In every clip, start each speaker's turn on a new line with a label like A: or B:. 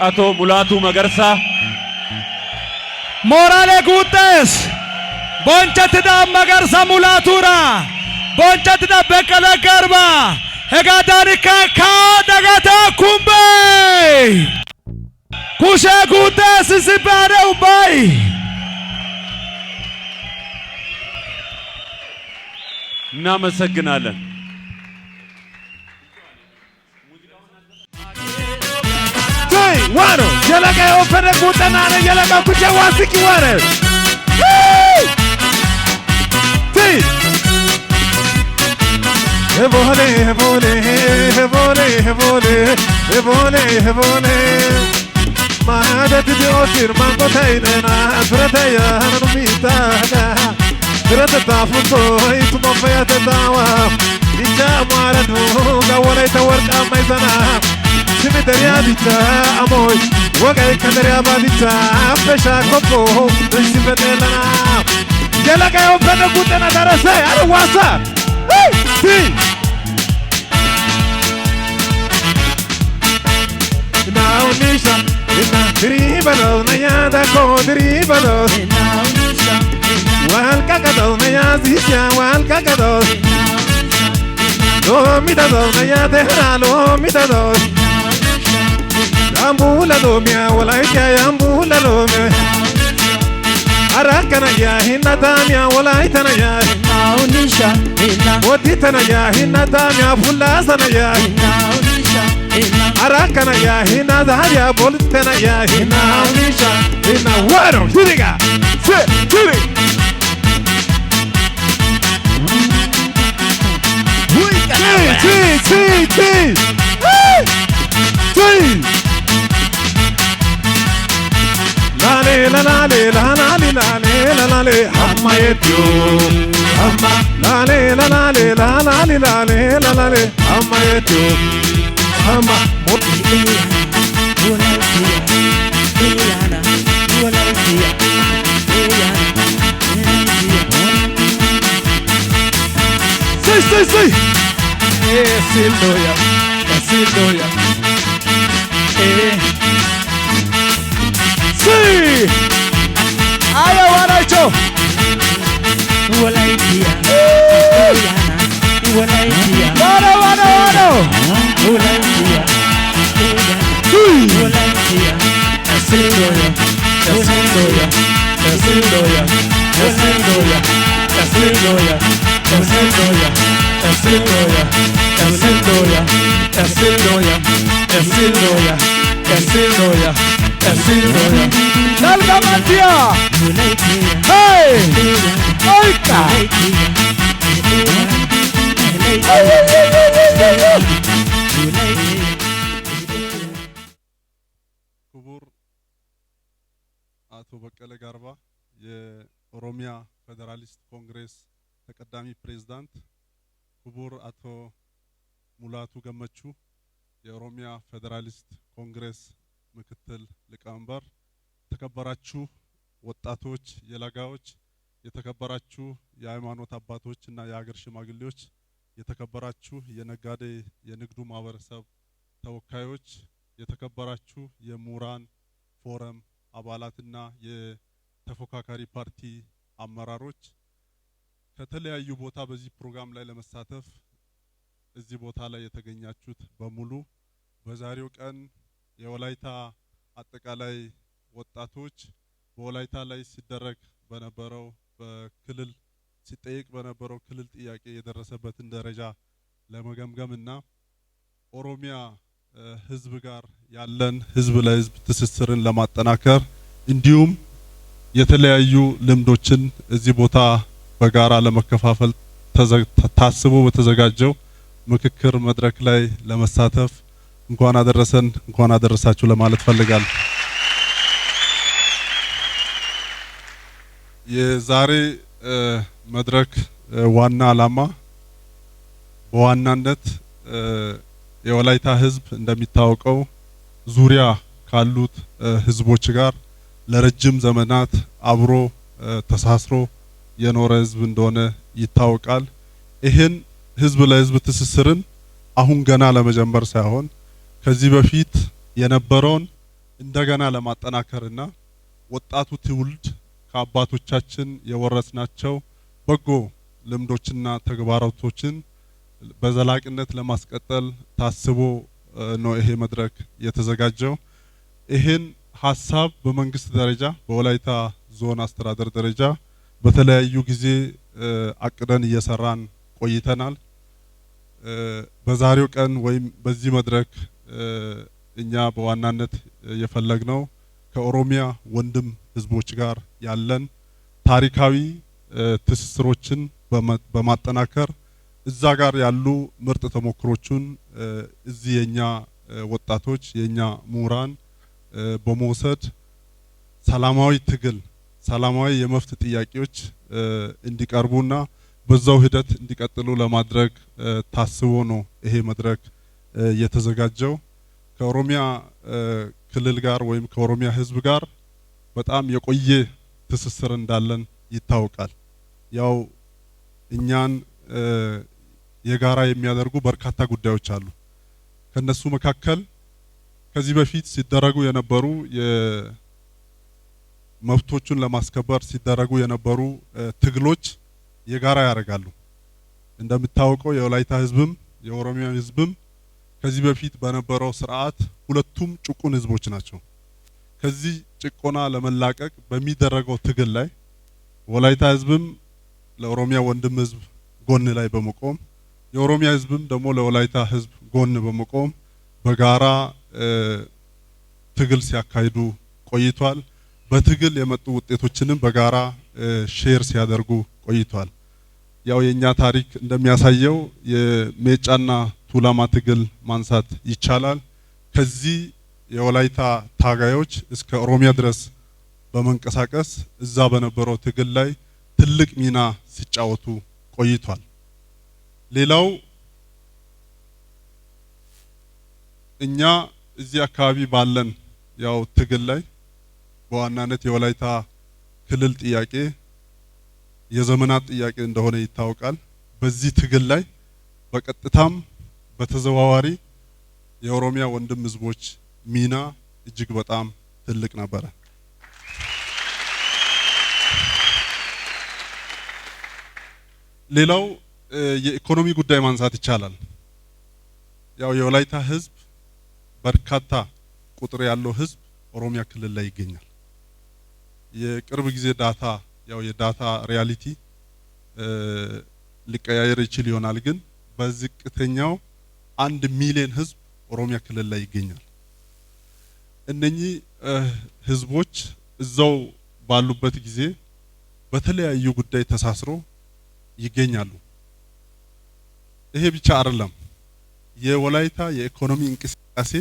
A: ato Mulatu Magarsa
B: Morale Gutes Bonchatida Magarsa Mulatura Bonchatida Bekala Garba Hegadani Kaka Dagata Kumbe Kusha Gutes Sibare Ubay
A: እናመሰግናለን
B: Wano Yalaga opere Gutanana Yalaga Kuja Wasiki Wano Hevole Hevole Hevole Hevole Hevole Hevole Mahada Tidiosir Mambo Tainena Frataya Hanumita Frata Tafuto Ituma Fayata Dawa Ija Maradu Gawala Tawarka Maizana Simitaria Vita Amoy Wagai Kadaria Vita Pesha Kopo Sibetela Yalaga opere Gutana Darase Arwasa Hey! Now Nisha, ina dribalo na yada ko dribalo. Now Nisha, wal kakado na yazisya wal kakado. Lo mitado na yade halo mitado. Ambula do mia wala kya ambula do me. Arakana ya hinna tamya wala itana ya. Now Nisha, ina. Wotitana ya hinna tamya fulla sana ya. Now Nisha. Arakana ya hina daria boltena ya hina unisha hina waro hiriga se hiri lale lale lale lale lale amma yetyo amma lale lale lale lale lale amma yetyo Amma Say Sildoya Sildoya Say Aya wanacho Walaitia Walaitia Wano Walaitia Walaitia Sildoya Sildoya Sildoya Sildoya Sildoya Sildoya Sildoya Sildoya Sildoya Sildoya Sildoya Sildoya Salga Matia Hey Oika
C: ክቡር አቶ በቀለ ጋርባ የኦሮሚያ ፌደራሊስት ኮንግሬስ ተቀዳሚ ፕሬዝዳንት ክቡር አቶ ሙላቱ ገመቹ የኦሮሚያ ፌደራሊስት ኮንግሬስ ምክትል ሊቀመንበር ተከበራችሁ ወጣቶች የለጋዎች የተከበራችሁ የሃይማኖት አባቶች እና የሀገር ሽማግሌዎች የተከበራችሁ የነጋዴ የንግዱ ማህበረሰብ ተወካዮች የተከበራችሁ የሙራን ፎረም አባላትና የተፎካካሪ ፓርቲ አመራሮች ከተለያዩ ቦታ በዚህ ፕሮግራም ላይ ለመሳተፍ እዚህ ቦታ ላይ የተገኛችሁት በሙሉ በዛሬው ቀን የወላይታ አጠቃላይ ወጣቶች በወላይታ ላይ ሲደረግ በነበረው በክልል ሲጠይቅ በነበረው ክልል ጥያቄ የደረሰበትን ደረጃ ለመገምገምና ኦሮሚያ ህዝብ ጋር ያለን ህዝብ ለህዝብ ትስስርን ለማጠናከር እንዲሁም የተለያዩ ልምዶችን እዚህ ቦታ በጋራ ለመከፋፈል ታስቦ በተዘጋጀው ምክክር መድረክ ላይ ለመሳተፍ እንኳን አደረሰን እንኳን አደረሳችሁ ለማለት ፈልጋለሁ። የዛሬ መድረክ ዋና ዓላማ በዋናነት የወላይታ ህዝብ እንደሚታወቀው ዙሪያ ካሉት ህዝቦች ጋር ለረጅም ዘመናት አብሮ ተሳስሮ የኖረ ህዝብ እንደሆነ ይታወቃል። ይሄን ህዝብ ለህዝብ ትስስርን አሁን ገና ለመጀመር ሳይሆን ከዚህ በፊት የነበረውን እንደገና ለማጠናከርና ወጣቱ ትውልድ ከአባቶቻችን የወረስናቸው በጎ ልምዶችና ተግባራቶችን በዘላቂነት ለማስቀጠል ታስቦ ነው ይሄ መድረክ የተዘጋጀው። ይሄን ሐሳብ በመንግስት ደረጃ በወላይታ ዞን አስተዳደር ደረጃ በተለያዩ ጊዜ አቅደን እየሰራን ቆይተናል። በዛሬው ቀን ወይም በዚህ መድረክ እኛ በዋናነት የፈለግነው ከኦሮሚያ ወንድም ህዝቦች ጋር ያለን ታሪካዊ ትስስሮችን በማጠናከር እዛ ጋር ያሉ ምርጥ ተሞክሮቹን እዚህ የኛ ወጣቶች የኛ ምሁራን በመውሰድ ሰላማዊ ትግል ሰላማዊ የመፍት ጥያቄዎች እንዲቀርቡና በዛው ሂደት እንዲቀጥሉ ለማድረግ ታስቦ ነው ይሄ መድረክ የተዘጋጀው። ከኦሮሚያ ክልል ጋር ወይም ከኦሮሚያ ህዝብ ጋር በጣም የቆየ ትስስር እንዳለን ይታወቃል። ያው እኛን የጋራ የሚያደርጉ በርካታ ጉዳዮች አሉ። ከነሱ መካከል ከዚህ በፊት ሲደረጉ የነበሩ የመብቶቹን ለማስከበር ሲደረጉ የነበሩ ትግሎች የጋራ ያደርጋሉ። እንደምታውቀው የወላይታ ህዝብም የኦሮሚያ ህዝብም ከዚህ በፊት በነበረው ስርዓት ሁለቱም ጭቁን ህዝቦች ናቸው። ከዚህ ጭቆና ለመላቀቅ በሚደረገው ትግል ላይ ወላይታ ህዝብም ለኦሮሚያ ወንድም ህዝብ ጎን ላይ በመቆም የኦሮሚያ ህዝብም ደግሞ ለወላይታ ህዝብ ጎን በመቆም በጋራ ትግል ሲያካሂዱ ቆይቷል። በትግል የመጡ ውጤቶችንም በጋራ ሼር ሲያደርጉ ቆይቷል። ያው የኛ ታሪክ እንደሚያሳየው የሜጫና ቱላማ ትግል ማንሳት ይቻላል። ከዚህ የወላይታ ታጋዮች እስከ ኦሮሚያ ድረስ በመንቀሳቀስ እዛ በነበረው ትግል ላይ ትልቅ ሚና ሲጫወቱ ቆይቷል። ሌላው እኛ እዚህ አካባቢ ባለን ያው ትግል ላይ በዋናነት የወላይታ ክልል ጥያቄ የዘመናት ጥያቄ እንደሆነ ይታወቃል። በዚህ ትግል ላይ በቀጥታም በተዘዋዋሪ የኦሮሚያ ወንድም ህዝቦች ሚና እጅግ በጣም ትልቅ ነበረ። ሌላው የኢኮኖሚ ጉዳይ ማንሳት ይቻላል። ያው የወላይታ ህዝብ በርካታ ቁጥር ያለው ህዝብ ኦሮሚያ ክልል ላይ ይገኛል። የቅርብ ጊዜ ዳታ ያው የዳታ ሪያሊቲ ሊቀያየር ይችል ይሆናል፣ ግን በዝቅተኛው 1 ሚሊዮን ህዝብ ኦሮሚያ ክልል ላይ ይገኛል። እነኚህ ህዝቦች እዛው ባሉበት ጊዜ በተለያዩ ጉዳይ ተሳስሮ ይገኛሉ። ይሄ ብቻ አይደለም። የወላይታ የኢኮኖሚ እንቅስቃሴ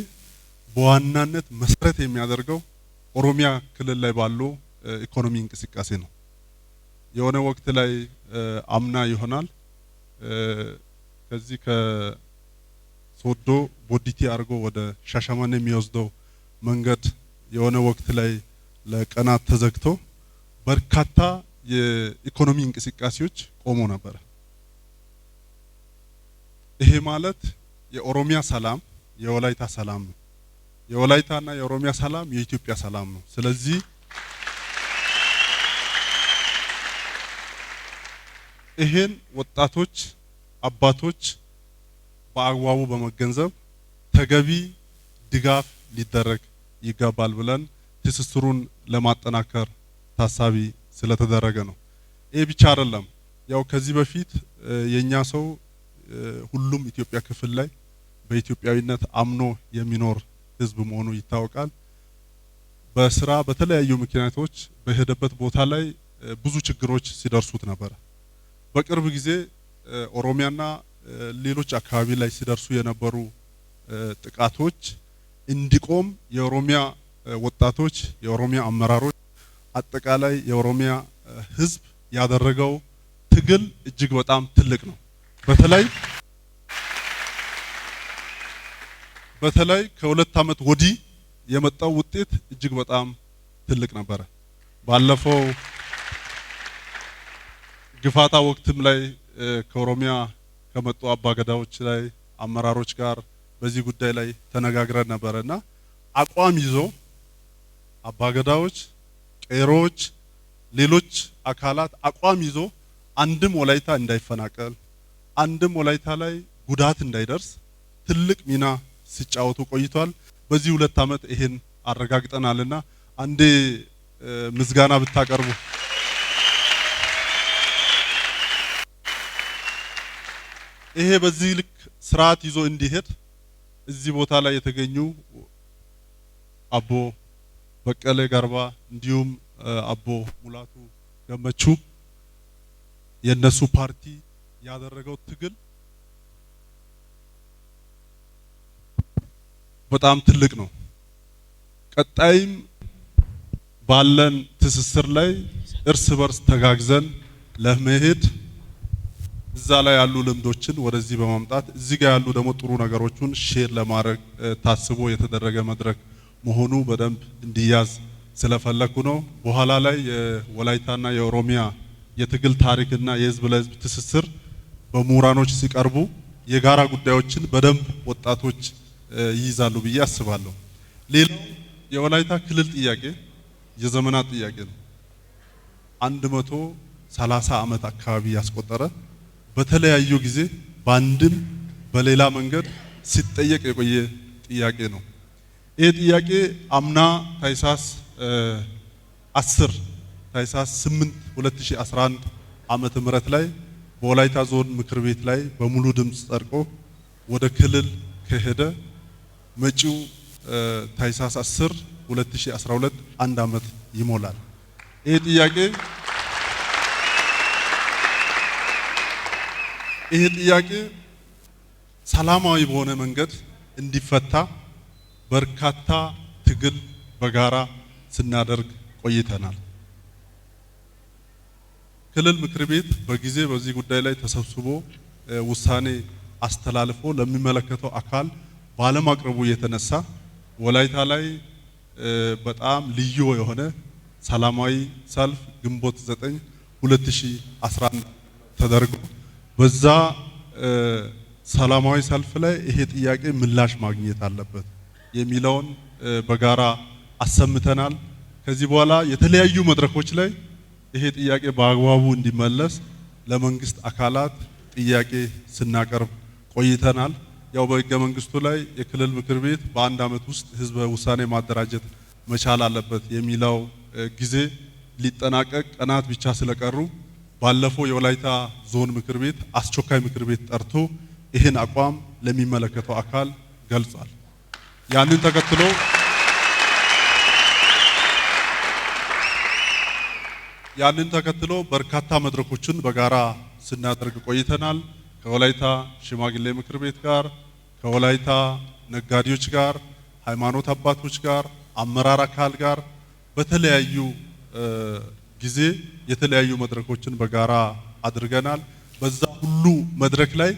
C: በዋናነት መሰረት የሚያደርገው ኦሮሚያ ክልል ላይ ባለው ኢኮኖሚ እንቅስቃሴ ነው። የሆነ ወቅት ላይ አምና ይሆናል ከዚህ ከሶዶ ቦዲቲ አርጎ ወደ ሻሸመኔ የሚወስደው መንገድ የሆነ ወቅት ላይ ለቀናት ተዘግቶ በርካታ የኢኮኖሚ እንቅስቃሴዎች ቆሞ ነበር። ይሄ ማለት የኦሮሚያ ሰላም የወላይታ ሰላም ነው። የወላይታና የኦሮሚያ ሰላም የኢትዮጵያ ሰላም ነው። ስለዚህ ይሄን ወጣቶች አባቶች በአግባቡ በመገንዘብ ተገቢ ድጋፍ ሊደረግ ይገባል ብለን ትስስሩን ለማጠናከር ታሳቢ ስለተደረገ ነው። ይሄ ብቻ አይደለም። ያው ከዚህ በፊት የኛ ሰው ሁሉም ኢትዮጵያ ክፍል ላይ በኢትዮጵያዊነት አምኖ የሚኖር ህዝብ መሆኑ ይታወቃል። በስራ በተለያዩ ምክንያቶች በሄደበት ቦታ ላይ ብዙ ችግሮች ሲደርሱት ነበር። በቅርብ ጊዜ ኦሮሚያና ሌሎች አካባቢ ላይ ሲደርሱ የነበሩ ጥቃቶች እንዲቆም የኦሮሚያ ወጣቶች የኦሮሚያ አመራሮች አጠቃላይ የኦሮሚያ ህዝብ ያደረገው ትግል እጅግ በጣም ትልቅ ነው። በተለይ ከ2 አመት ወዲህ የመጣው ውጤት እጅግ በጣም ትልቅ ነበር። ባለፈው ግፋታ ወቅትም ላይ ከኦሮሚያ ከመጡ አባገዳዎች ላይ አመራሮች ጋር በዚህ ጉዳይ ላይ ተነጋግረን ነበርና አቋም ይዞ አባገዳዎች፣ ቄሮች፣ ሌሎች አካላት አቋም ይዞ አንድም ወላይታ እንዳይፈናቀል አንድም ወላይታ ላይ ጉዳት እንዳይደርስ ትልቅ ሚና ሲጫወቱ ቆይቷል። በዚህ 2 ዓመት ይሄን አረጋግጠናልና አንዴ ምስጋና ብታቀርቡ። ይሄ በዚህ ልክ ስርዓት ይዞ እንዲሄድ እዚህ ቦታ ላይ የተገኙ አቦ በቀለ ገርባ እንዲሁም አቦ ሙላቱ ገመቹ የነሱ ፓርቲ ያደረገው ትግል በጣም ትልቅ ነው። ቀጣይም ባለን ትስስር ላይ እርስ በርስ ተጋግዘን ለመሄድ እዛ ላይ ያሉ ልምዶችን ወደዚህ በማምጣት እዚህ ጋር ያሉ ደግሞ ጥሩ ነገሮችን ሼር ለማድረግ ታስቦ የተደረገ መድረክ መሆኑ በደንብ እንዲያዝ ስለፈለኩ ነው። በኋላ ላይ የወላይታና የኦሮሚያ የትግል ታሪክና የህዝብ ለህዝብ ትስስር በምሁራኖች ሲቀርቡ የጋራ ጉዳዮችን በደንብ ወጣቶች ይይዛሉ ብዬ አስባለሁ። ሌላው የወላይታ ክልል ጥያቄ የዘመናት ጥያቄ ነው። 130 ዓመት አካባቢ ያስቆጠረ በተለያዩ ጊዜ በአንድም በሌላ መንገድ ሲጠየቅ የቆየ ጥያቄ ነው። ይህ ጥያቄ አምና ታኅሳስ 8 2011 ዓመተ ምህረት ላይ በወላይታ ዞን ምክር ቤት ላይ በሙሉ ድምጽ ጸድቆ ወደ ክልል ከሄደ መጪው ታኅሳስ 10 2012 1 ዓመት ይሞላል። ይሄ ጥያቄ ሰላማዊ በሆነ መንገድ እንዲፈታ በርካታ ትግል በጋራ ስናደርግ ቆይተናል። ክልል ምክር ቤት በጊዜ በዚህ ጉዳይ ላይ ተሰብስቦ ውሳኔ አስተላልፎ ለሚመለከተው አካል ባለማቅረቡ የተነሳ ወላይታ ላይ በጣም ልዩ የሆነ ሰላማዊ ሰልፍ ግንቦት 9 2011 ተደርጎ በዛ ሰላማዊ ሰልፍ ላይ ይሄ ጥያቄ ምላሽ ማግኘት አለበት የሚለውን በጋራ አሰምተናል። ከዚህ በኋላ የተለያዩ መድረኮች ላይ ይሄ ጥያቄ በአግባቡ እንዲመለስ ለመንግስት አካላት ጥያቄ ስናቀርብ ቆይተናል። ያው በሕገ መንግስቱ ላይ የክልል ምክር ቤት በ1 ዓመት ውስጥ ህዝበ ውሳኔ ማደራጀት መቻል አለበት የሚለው ጊዜ ሊጠናቀቅ ቀናት ብቻ ስለቀሩ ባለፈው የወላይታ ዞን ምክር ቤት አስቸኳይ ምክር ቤት ጠርቶ ይህን አቋም ለሚመለከተው አካል ገልጿል። ያንን ተከትሎ በርካታ መድረኮችን በጋራ ስናደርግ ቆይተናል። ከወላይታ ሽማግሌ ምክር ቤት ጋር፣ ከወላይታ ነጋዴዎች ጋር፣ ሃይማኖት አባቶች ጋር፣ አመራር አካል ጋር በተለያዩ ጊዜ የተለያዩ መድረኮችን በጋራ አድርገናል። በዛ ሁሉ መድረክ ላይ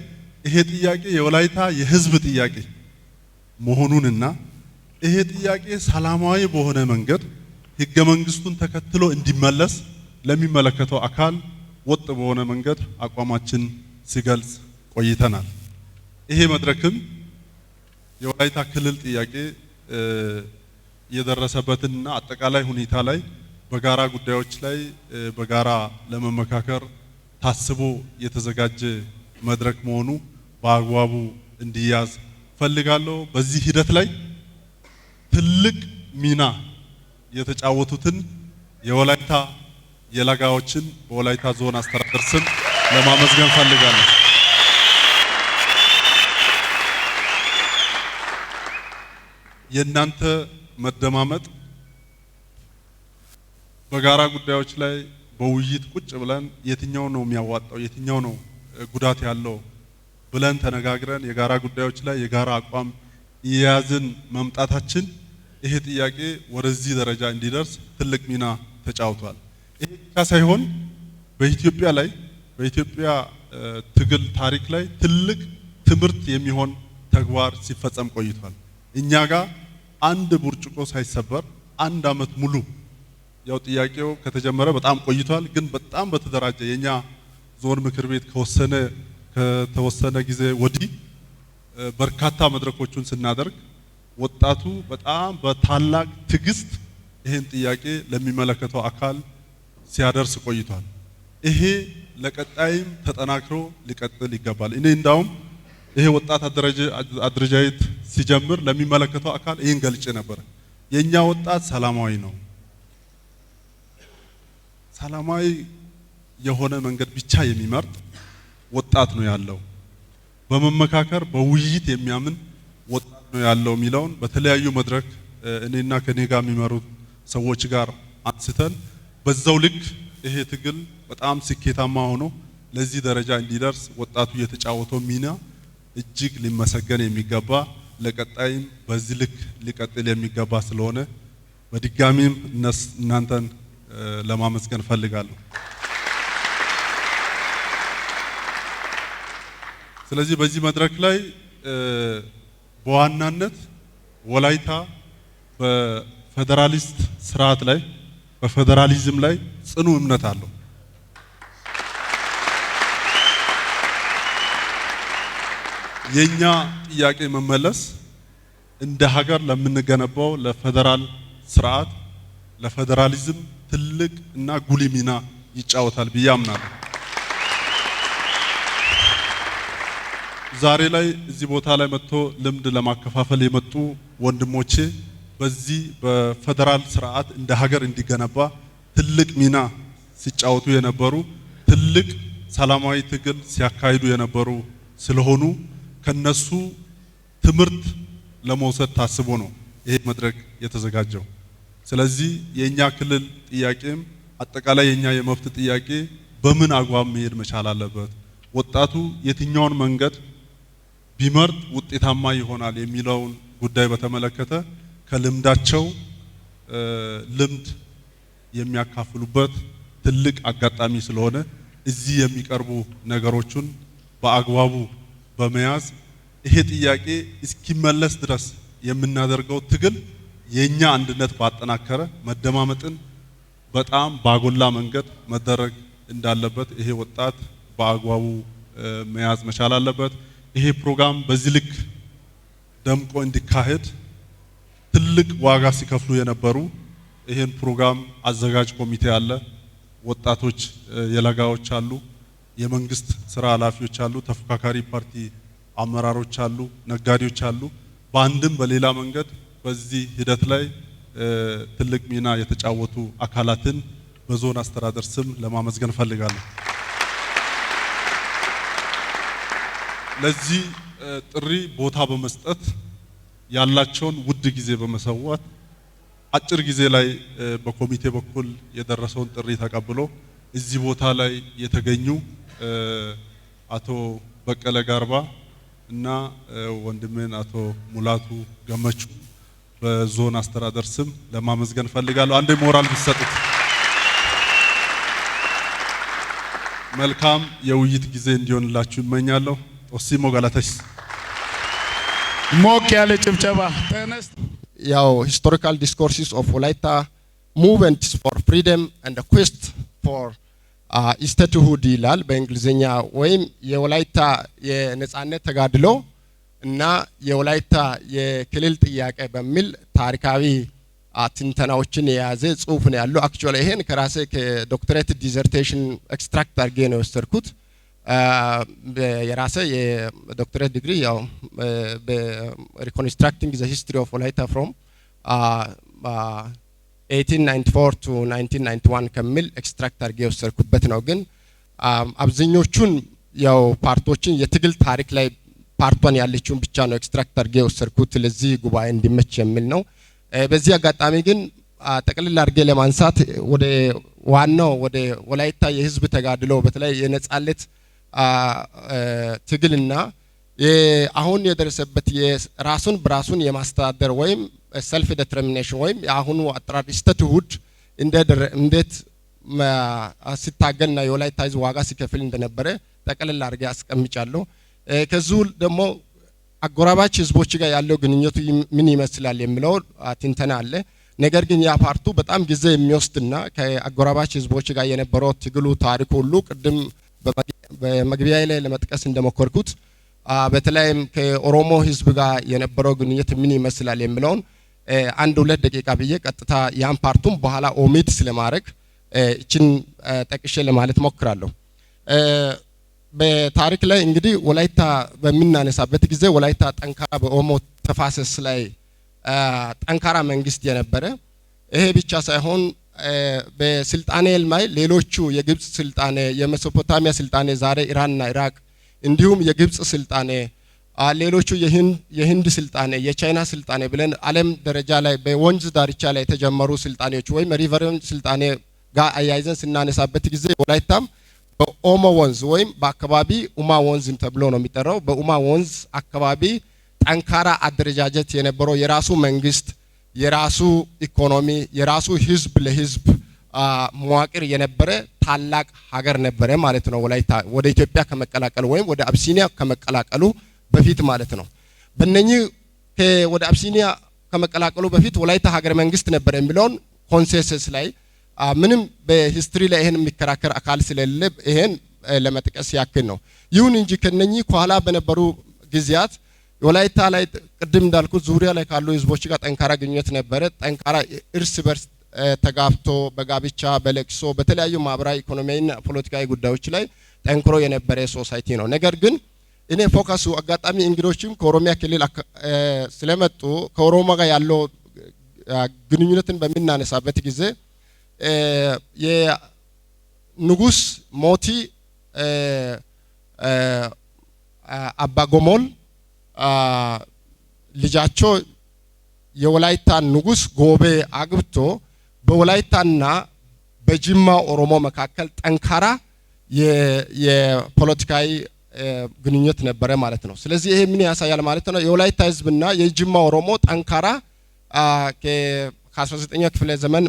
C: ይሄ ጥያቄ የወላይታ የህዝብ ጥያቄ መሆኑንና ይሄ ጥያቄ ሰላማዊ በሆነ መንገድ ህገ መንግስቱን ተከትሎ እንዲመለስ ለሚመለከተው አካል ወጥ በሆነ መንገድ አቋማችን ሲገልጽ ቆይተናል። ይሄ መድረክም የወላይታ ክልል ጥያቄ የደረሰበትና አጠቃላይ ሁኔታ ላይ በጋራ ጉዳዮች ላይ በጋራ ለመመካከር ታስቦ የተዘጋጀ መድረክ መሆኑ በአግባቡ እንዲያዝ ፈልጋለሁ። በዚህ ሂደት ላይ ትልቅ ሚና የተጫወቱትን የወላይታ የለጋዎችን በወላይታ ዞን አስተዳደር ስም ለማመስገን ፈልጋለሁ። የእናንተ መደማመጥ በጋራ ጉዳዮች ላይ በውይይት ቁጭ ብለን የትኛው ነው የሚያዋጣው የትኛው ነው ጉዳት ያለው ብለን ተነጋግረን የጋራ ጉዳዮች ላይ የጋራ አቋም የያዝን መምጣታችን ይሄ ጥያቄ ወደዚህ ደረጃ እንዲደርስ ትልቅ ሚና ተጫውቷል። ይሄ ብቻ ሳይሆን በኢትዮጵያ ትግል ታሪክ ላይ ትልቅ ትምህርት የሚሆን ተግባር ሲፈጸም ቆይቷል። እኛ ጋር አንድ ብርጭቆ ሳይሰበር 1 ዓመት ሙሉ ያው ጥያቄው ከተጀመረ በጣም ቆይቷል። ግን በጣም በተደራጀ የኛ ዞን ምክር ቤት ከተወሰነ ጊዜ ወዲህ በርካታ መድረኮችን ስናደርግ ወጣቱ በጣም በታላቅ ትግስት ይሄን ጥያቄ ለሚመለከተው አካል ሲያደርስ ቆይቷል። ይሄ ለቀጣይም ተጠናክሮ ሊቀጥል ይገባል። እኔ እንዳውም ይሄ ወጣት አደረጃጀት ሲጀምር ለሚመለከተው አካል ይሄን ገልጬ ነበር። የኛ ወጣት ሰላማዊ ነው። ሰላማዊ የሆነ መንገድ ብቻ የሚመርጥ ወጣት ነው ያለው። በመመካከር በውይይት የሚያምን ወጣት ነው ያለው የሚለውን በተለያዩ መድረክ እኔና ከኔ ጋር የሚመሩ ሰዎች ጋር አንስተን በዛው ልክ ይሄ ትግል በጣም ስኬታማ ሆኖ ለዚህ ደረጃ እንዲደርስ ወጣቱ የተጫወተው ሚና እጅግ ሊመሰገን የሚገባ ለቀጣይም በዚህ ልክ ሊቀጥል የሚገባ ስለሆነ በድጋሚም እናንተን ለማመስገን ፈልጋለሁ። ስለዚህ በዚህ መድረክ ላይ በዋናነት ወላይታ በፌደራሊስት ስርዓት ላይ በፌደራሊዝም ላይ ጽኑ እምነት አለው። የኛ ጥያቄ መመለስ እንደ ሀገር ለምንገነባው ለፌደራል ስርዓት ለፌደራሊዝም ትልቅ እና ጉልህ ሚና ይጫወታል ብዬ አምናለሁ። ዛሬ ላይ እዚህ ቦታ ላይ መጥቶ ልምድ ለማከፋፈል የመጡ ወንድሞቼ በዚህ በፌደራል ስርዓት እንደ ሀገር እንዲገነባ ትልቅ ሚና ሲጫወቱ የነበሩ ትልቅ ሰላማዊ ትግል ሲያካሂዱ የነበሩ ስለሆኑ ከነሱ ትምህርት ለመውሰድ ታስቦ ነው ይሄ መድረክ የተዘጋጀው። ስለዚህ የኛ ክልል ጥያቄም አጠቃላይ የኛ የመብት ጥያቄ በምን አግባብ መሄድ መቻል አለበት፣ ወጣቱ የትኛውን መንገድ ቢመርጥ ውጤታማ ይሆናል የሚለውን ጉዳይ በተመለከተ ከልምዳቸው ልምድ የሚያካፍሉበት ትልቅ አጋጣሚ ስለሆነ እዚህ የሚቀርቡ ነገሮችን በአግባቡ በመያዝ ይሄ ጥያቄ እስኪመለስ ድረስ የምናደርገው ትግል የኛ አንድነት ባጠናከረ መደማመጥን በጣም ባጎላ መንገድ መደረግ እንዳለበት ይሄ ወጣት በአግባቡ መያዝ መቻል አለበት። ይሄ ፕሮግራም በዚህ ልክ ደምቆ እንዲካሄድ ትልቅ ዋጋ ሲከፍሉ የነበሩ ይሄን ፕሮግራም አዘጋጅ ኮሚቴ አለ፣ ወጣቶች የለጋዎች አሉ፣ የመንግስት ስራ ኃላፊዎች አሉ፣ ተፎካካሪ ፓርቲ አመራሮች አሉ፣ ነጋዴዎች አሉ። በአንድም በሌላ መንገድ በዚህ ሂደት ላይ ትልቅ ሚና የተጫወቱ አካላትን በዞን አስተዳደር ስም ለማመስገን ፈልጋለሁ። ለዚህ ጥሪ ቦታ በመስጠት ያላቸውን ውድ ጊዜ በመሰዋት አጭር ጊዜ ላይ በኮሚቴ በኩል የደረሰውን ጥሪ ተቀብሎ እዚህ ቦታ ላይ የተገኙ አቶ በቀለ ጋርባ እና ወንድሜን አቶ ሙላቱ ገመቹ በዞን አስተዳደር ስም ለማመስገን ፈልጋለሁ። አንዴ ሞራል ቢሰጡት። መልካም የውይይት ጊዜ እንዲሆንላችሁ እመኛለሁ። ኦሲሞ ጋላታስ
A: ሞክ ያለ ጭብጨባ ተነስ።
D: ያው ሂስቶሪካል ዲስኮርሲስ ኦፍ ወላይታ ሙቭመንትስ ፎር ፍሪደም ኤንድ ኩዌስት ፎር ኢስቴትሁድ ይላል በእንግሊዝኛ፣ ወይም የወላይታ የነጻነት ተጋድሎ እና የወላይታ የክልል ጥያቄ በሚል ታሪካዊ ትንተናዎችን የያዘ ጽሁፍ ነው ያለው። አክቹአሊ ይሄን ከራሴ ከዶክተሬት ዲዘርቴሽን ኤክስትራክት አድርጌ ነው የወሰድኩት። የራሴ የዶክተሬት ዲግሪ ያው በሪኮንስትራክቲንግ ዘ ሂስትሪ ኦፍ ወላይታ ፍሮም 1894 to 1991 ከሚል ኤክስትራክት አድርጌ የወሰድኩበት ነው። ግን አብዛኞቹን ያው ፓርቶችን የትግል ታሪክ ላይ ፓርቷን ያለችውን ብቻ ነው ኤክስትራክት አድርጌ የወሰድኩት ለዚህ ጉባኤ እንዲመች የሚል ነው። በዚህ አጋጣሚ ግን ጠቅልል አድርጌ ለማንሳት ወደ ዋናው ወደ ወላይታ የህዝብ ተጋድሎ በተለይ የነጻነት ትግልና አሁን የደረሰበት የራሱን በራሱን የማስተዳደር ወይም ሰልፍ ዲተርሚኔሽን ወይም የአሁኑ አጠራር ኢስቴትሁድ እንዴት ሲታገልና የወላይታ ህዝብ ዋጋ ሲከፍል እንደነበረ ጠቅልል አድርጌ አስቀምጫለሁ። ከዚሁ ደግሞ አጎራባች ህዝቦች ጋር ያለው ግንኙነቱ ምን ይመስላል የሚለው ትንተና አለ። ነገር ግን ያ ፓርቱ በጣም ጊዜ የሚወስድና ከአጎራባች ህዝቦች ጋር የነበረው ትግሉ ታሪክ ሁሉ ቅድም በመግቢያ ላይ ለመጥቀስ እንደሞከርኩት በተለይም ከኦሮሞ ህዝብ ጋር የነበረው ግንኙነት ምን ይመስላል የሚለውን አንድ 2 ደቂቃ ብዬ ቀጥታ ያን ፓርቱም በኋላ ኦሚት ስለማድረግ እቺን ጠቅሼ ለማለት ሞክራለሁ። በታሪክ ላይ እንግዲህ ወላይታ በሚናነሳበት ጊዜ ወላይታ ጠንካራ በኦሞ ተፋሰስ ላይ ጠንካራ መንግስት የነበረ ይሄ ብቻ ሳይሆን በስልጣኔ ላይ ሌሎቹ የግብጽ ስልጣኔ የሜሶፖታሚያ ስልጣኔ ዛሬ ኢራንና ኢራቅ እንዲሁም የግብጽ ስልጣኔ ሌሎቹ የህንድ ስልጣኔ የቻይና ስልጣኔ ብለን ዓለም ደረጃ ላይ በወንዝ ዳርቻ ላይ የተጀመሩ ስልጣኔዎች ወይም ሪቨርን ስልጣኔ ጋር አያይዘን ስናነሳበት ጊዜ ወላይታም በኦሞ ወንዝ ወይም በአካባቢ ኡማ ወንዝ ተብሎ ነው የሚጠራው በኡማ ወንዝ አካባቢ ጠንካራ አደረጃጀት የነበረው የራሱ መንግስት የራሱ ኢኮኖሚ የራሱ ህዝብ ለህዝብ መዋቅር የነበረ ታላቅ ሀገር ነበረ ማለት ነው። ወላይታ ወደ ኢትዮጵያ ከመቀላቀሉ ወይም ወደ አብሲኒያ ከመቀላቀሉ በፊት ማለት ነው። በእነኚህ ወደ አብሲኒያ ከመቀላቀሉ በፊት ወላይታ ሀገር መንግስት ነበር የሚለውን ኮንሴንሰስ ላይ ምንም በሂስትሪ ላይ ይሄን የሚከራከር አካል ስለሌለ ይሄን ለመጥቀስ ያክል ነው። ይሁን እንጂ ከነኚህ ከኋላ በነበሩ ጊዜያት ወላይታ ላይ ቅድም እንዳልኩት ዙሪያ ላይ ካሉ ህዝቦች ጋር ጠንካራ ግንኙነት ነበረ። ጠንካራ እርስ በርስ ተጋብቶ በጋብቻ በለቅሶ በተለያዩ ማህበራዊ ኢኮኖሚያዊና ፖለቲካዊ ጉዳዮች ላይ ጠንክሮ የነበረ ሶሳይቲ ነው። ነገር ግን እኔ ፎከሱ አጋጣሚ እንግዶችም ከኦሮሚያ ክልል ስለመጡ ከኦሮሞ ጋር ያለው ግንኙነትን በሚናነሳበት ጊዜ የንጉስ ሞቲ አባጎሞል ልጃቸው የወላይታ ንጉስ ጎቤ አግብቶ በወላይታና በጅማ ኦሮሞ መካከል ጠንካራ የፖለቲካዊ ግንኙነት ነበረ ማለት ነው። ስለዚህ ይሄ ምን ያሳያል ማለት ነው? የወላይታ ህዝብና የጅማ ኦሮሞ ጠንካራ ከ19ኛው ክፍለ ዘመን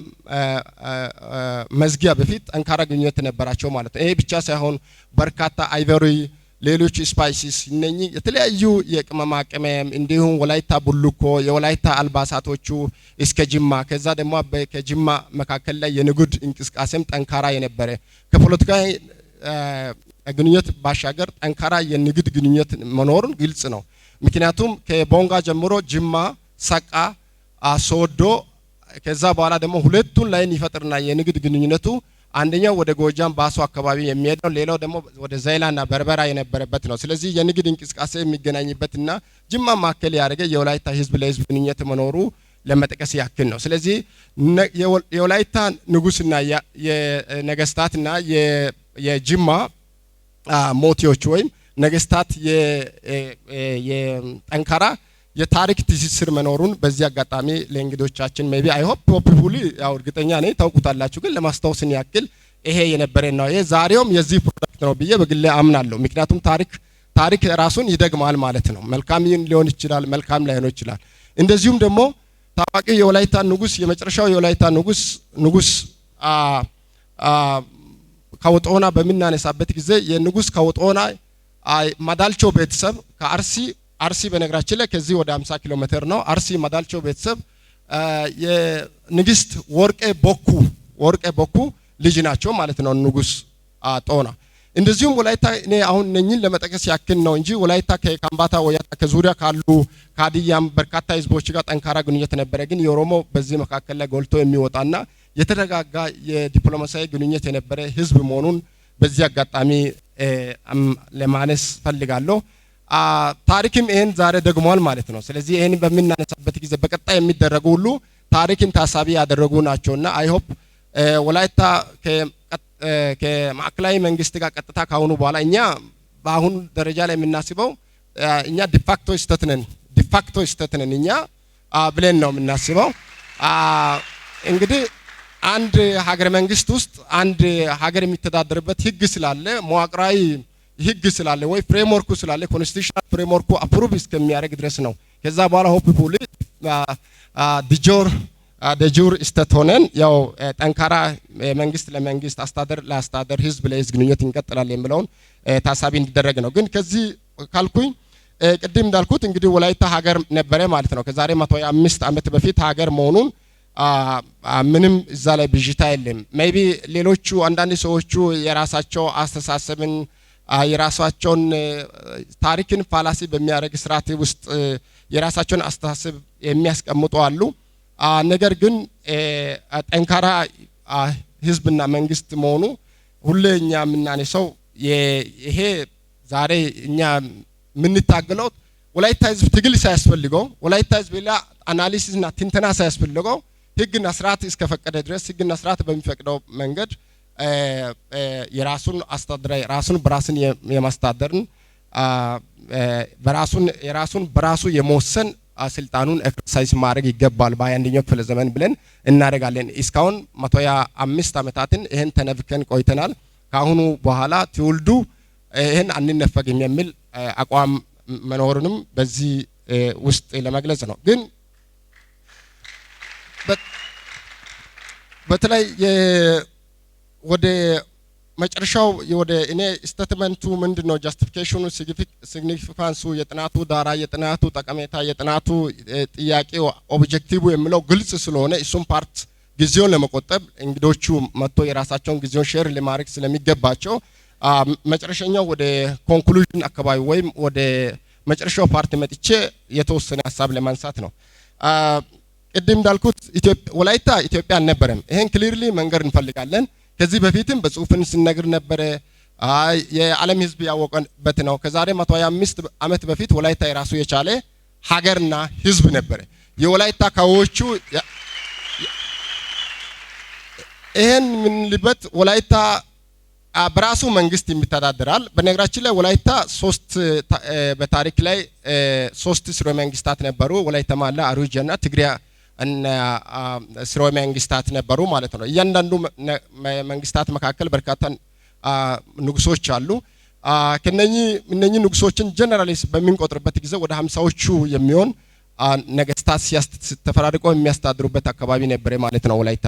D: መዝጊያ በፊት ጠንካራ ግንኙነት ነበራቸው ማለት ነው። ይሄ ብቻ ሳይሆን በርካታ አይቨሪ ሌሎች ስፓይሲስ እነኚህ የተለያዩ የቅመማ ቅመም እንዲሁም ወላይታ ቡልኮ የወላይታ አልባሳቶቹ እስከ ጅማ ከዛ ደግሞ ከጅማ መካከል ላይ የንግድ እንቅስቃሴም ጠንካራ የነበረ ከፖለቲካዊ ግንኙነት ባሻገር ጠንካራ የንግድ ግንኙነት መኖሩን ግልጽ ነው። ምክንያቱም ከቦንጋ ጀምሮ ጅማ፣ ሰቃ፣ ሶዶ ከዛ በኋላ ደግሞ ሁለቱን ላይን ይፈጥርና የንግድ ግንኙነቱ አንደኛው ወደ ጎጃም ባሶ አካባቢ የሚሄደው ሌላው ደግሞ ወደ ዘይላና በርበራ የነበረበት ነው። ስለዚህ የንግድ እንቅስቃሴ የሚገናኝበትና ጅማ ማከል ያደረገ የወላይታ ህዝብ ለህዝብ ግንኙነት መኖሩ ለመጥቀስ ያክል ነው። ስለዚህ የወላይታ ንጉስና የነገስታትና የጅማ ሞቲዎች ወይም ነገስታት የጠንካራ የታሪክ ትስስር መኖሩን በዚህ አጋጣሚ ለእንግዶቻችን ሜቢ አይ ሆፕ ፕሮባብሊ ያው እርግጠኛ ነኝ ታውቁታላችሁ፣ ግን ለማስታወስን ያክል ይሄ የነበረ ነው። ይሄ ዛሬውም የዚህ ፕሮዳክት ነው ብዬ በግሌ አምናለሁ። ምክንያቱም ታሪክ ራሱን ይደግማል ማለት ነው። መልካም ሊሆን ይችላል፣ መልካም ላይሆን ይችላል። እንደዚሁም ደግሞ ታዋቂ የወላይታ ንጉስ የመጨረሻው የወላይታ ንጉስ ካውጦና በሚናነሳበት ጊዜ የንጉስ ካውጦና ማዳልቾ ቤተሰብ አርሲ በነገራችን ላይ ከዚህ ወደ 50 ኪሎ ሜትር ነው። አርሲ ማዳልቾ ቤተሰብ የንግስት ወርቄ ቦኩ ልጅ ናቸው ማለት ነው ንጉስ ጦና። እንደዚሁም ወላይታ እኔ አሁን ነኝን ለመጠቀስ ያክል ነው እንጂ ወላይታ ከካምባታ ወያታ ከዙሪያ ካሉ ካዲያም በርካታ ህዝቦች ጋር ጠንካራ ግንኙነት ነበረ። ግን የኦሮሞ በዚህ መካከል ላይ ጎልቶ የሚወጣና የተረጋጋ የዲፕሎማሲያዊ ግንኙነት የነበረ ህዝብ መሆኑን በዚህ አጋጣሚ ለማነስ ፈልጋለሁ። ታሪክም ይሄን ዛሬ ደግሟል ማለት ነው። ስለዚህ ይሄን በሚናነሳበት ጊዜ በቀጣይ የሚደረጉ ሁሉ ታሪክን ታሳቢ ያደረጉ ናቸውና አይ ሆፕ ወላይታ ከማዕከላዊ መንግስት ጋር ቀጥታ ካሁኑ በኋላ እኛ በአሁን ደረጃ ላይ የምናስበው እኛ ዲፋክቶ ስተትነን እኛ ብለን ነው የምናስበው። እንግዲህ አንድ ሀገር መንግስት ውስጥ አንድ ሀገር የሚተዳደርበት ህግ ስላለ መዋቅራዊ ህግ ስላለ ወይ ፍሬምወርኩ ስላለ ኮንስቲቱሽናል ፍሬምወርኩ አፕሩቭ እስከሚያደርግ ድረስ ነው። ከዛ በኋላ ሆፕፉሊ ደጁር ስቴት ሆነን ያው ጠንካራ መንግስት ለመንግስት አስተዳደር ለአስተዳደር ህዝብ ለህዝብ ግንኙነት እንቀጥላለን የሚለውን ታሳቢ እንዲደረግ ነው። ግን ከዚህ ካልኩኝ ቅድም እንዳልኩት እንግዲህ ወላይታ ሀገር ነበረ ማለት ነው። ከዛሬ 105 ዓመት በፊት ሀገር መሆኑን ምንም እዛ ላይ ብዥታ የለም። ሜቢ ሌሎቹ አንዳንድ ሰዎቹ የራሳቸው አስተሳሰብን የራሳቸውን ታሪክን ፋላሲ በሚያደርግ ስርዓት ውስጥ የራሳቸውን አስተሳሰብ የሚያስቀምጡ አሉ። ነገር ግን ጠንካራ ህዝብና መንግስት መሆኑ ሁሌኛ የምናነሳው ይሄ ዛሬ እኛ የምንታገለው ወላይታ ህዝብ ትግል ሳያስፈልገው ወላይታ ህዝብ ሌላ አናሊሲስ እና ትንተና ሳያስፈልገው ህግና ስርዓት እስከፈቀደ ድረስ ህግና ስርዓት በሚፈቅደው መንገድ የራሱን አስተዳደር ራሱን በራስን የማስተዳደርን የራሱን በራሱ የመወሰን ስልጣኑን ኤክሰርሳይዝ ማድረግ ይገባል በ21ኛው ክፍለ ዘመን ብለን እናደርጋለን። እስካሁን 125 ዓመታትን ይሄን ተነፍከን ቆይተናል። ካሁኑ በኋላ ትውልዱ ይሄን አንነፈግም የሚል አቋም መኖሩንም በዚህ ውስጥ ለመግለጽ ነው። ግን በተለይ ወደ መጨረሻው ወደ እኔ ስቴትመንቱ ምንድነው ጃስቲፊኬሽኑ ሲግኒፊካንሱ የጥናቱ ዳራ የጥናቱ ጠቀሜታ የጥናቱ ጥያቄው ኦብጀክቲቭ የሚለው ግልጽ ስለሆነ እሱም ፓርት ጊዜውን ለመቆጠብ እንግዶቹ መጥቶ የራሳቸውን ጊዜውን ሼር ለማድረግ ስለሚገባቸው መጨረሻው ወደ ኮንክሉዥን አካባቢ ወይም ወደ መጨረሻው ፓርት መጥቼ የተወሰነ ሐሳብ ለማንሳት ነው። ቅድም እንዳልኩት ወላይታ ኢትዮጵያ አልነበረም። ይሄን ክሊርሊ መንገር እንፈልጋለን። ከዚህ በፊትም በጽሁፍን ስንነግር ነበረ። የዓለም ህዝብ ያወቀበት ነው። ከዛሬ 125 ዓመት በፊት ወላይታ የራሱ የቻለ ሀገርና ህዝብ ነበረ። የወላይታ ካዎቹ ይሄን ምን ልበት ወላይታ በራሱ መንግስት የሚተዳደራል። በነገራችን ላይ ወላይታ በታሪክ ላይ 3 ስርወ መንግስታት ነበሩ። ወላይታ ማላ፣ አሩጀና ትግሪያ እና ስርወ መንግስታት ነበሩ ማለት ነው። እያንዳንዱ መንግስታት መካከል በርካታ ንጉሶች አሉ። ከነኚህ ንጉሶችን ጀነራሊስ በሚንቆጥርበት ጊዜ ወደ 50ዎቹ የሚሆን ነገስታት ተፈራርቀው የሚያስተዳድሩበት አካባቢ ነበር ማለት ነው ወላይታ።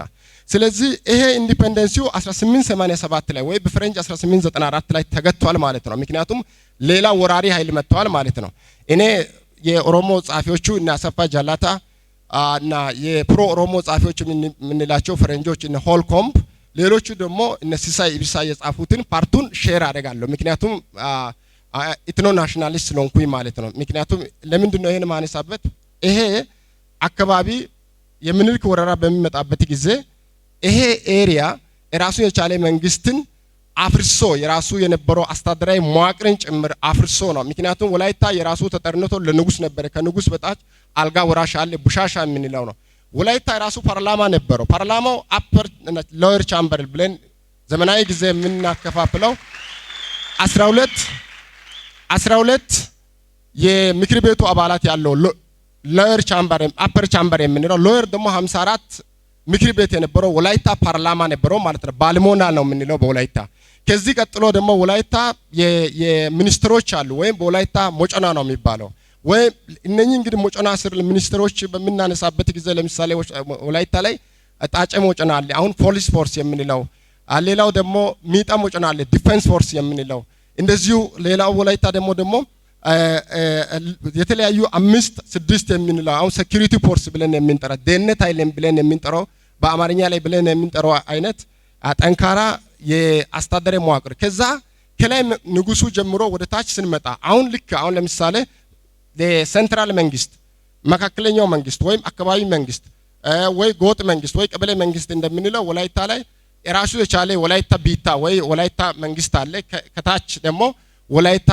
D: ስለዚህ ይሄ ኢንዲፔንደንሲው 1887 ላይ ወይ በፈረንጅ 1894 ላይ ተገቷል ማለት ነው። ምክንያቱም ሌላ ወራሪ ኃይል መጥቷል ማለት ነው። እኔ የኦሮሞ ጻፊዎቹ እና አሰፋ ጃላታ እና የፕሮ ኦሮሞ ጻፊዎች የምንላቸው ፈረንጆች እና ሆልኮምብ ሌሎቹ ደግሞ እነ ሲሳይ ኢብሳ የጻፉትን ፓርቱን ሼር አደርጋለሁ። ምክንያቱም ኢትኖ ናሽናሊስት ስለሆንኩኝ ማለት ነው። ምክንያቱም ለምንድን ነው ይሄን ማነሳበት? ይሄ አካባቢ የምኒልክ ወረራ በሚመጣበት ጊዜ ይሄ ኤሪያ የራሱ የቻለ መንግስትን አፍርሶ የራሱ የነበረው አስተዳደራዊ መዋቅርን ጭምር አፍርሶ ነው። ምክንያቱም ወላይታ የራሱ ተጠርነቶ ለንጉስ ነበር። ከንጉስ በታች አልጋ ወራሽ አለ፣ ቡሻሻ የምንለው ነው። ወላይታ የራሱ ፓርላማ ነበረው። ፓርላማው አፐር ሎየር ቻምበር ብለን ዘመናዊ ጊዜ የምናከፋፍለው 12 የምክር ቤቱ አባላት ያለው ሎየር ቻምበር አፐር ቻምበር የምንለው ሎየር ደግሞ 54 ምክር ቤት የነበረው ወላይታ ፓርላማ ነበረው ማለት ነው። ባልሞና ነው የምንለው በወላይታ። ከዚህ ቀጥሎ ደግሞ ወላይታ የሚኒስትሮች አሉ ወይም በወላይታ ሞጮና ነው የሚባለው። ወይ እነኚህ እንግዲህ ሞጮና ስር ሚኒስትሮች በምናነሳበት ጊዜ ለምሳሌ ወላይታ ላይ ጣጨ ሞጮና አለ፣ አሁን ፖሊስ ፎርስ የምንለው። ሌላው ደግሞ ሚጣ ሞጮና አለ፣ ዲፌንስ ፎርስ የምንለው። እንደዚሁ ሌላው ወላይታ ደግሞ የተለያዩ 5-6 የምንለው አሁን ሴኩሪቲ ፎርስ ብለን የምንጠራው ደህንነት ኃይል ብለን የምንጠራው በአማርኛ ላይ ብለን የምንጠራው አይነት ጠንካራ የአስተዳደር መዋቅር። ከዛ ከላይ ንጉሱ ጀምሮ ወደ ታች ስንመጣ አሁን ለምሳሌ ለሴንትራል መንግስት፣ መካከለኛው መንግስት ወይም አካባቢ መንግስት ወይ ጎጥ መንግስት ወይ ቀበሌ መንግስት እንደምንለው ወላይታ ላይ የራሱ የቻለ ወላይታ ቢታ ወይ ወላይታ መንግስት አለ። ከታች ደግሞ ወላይታ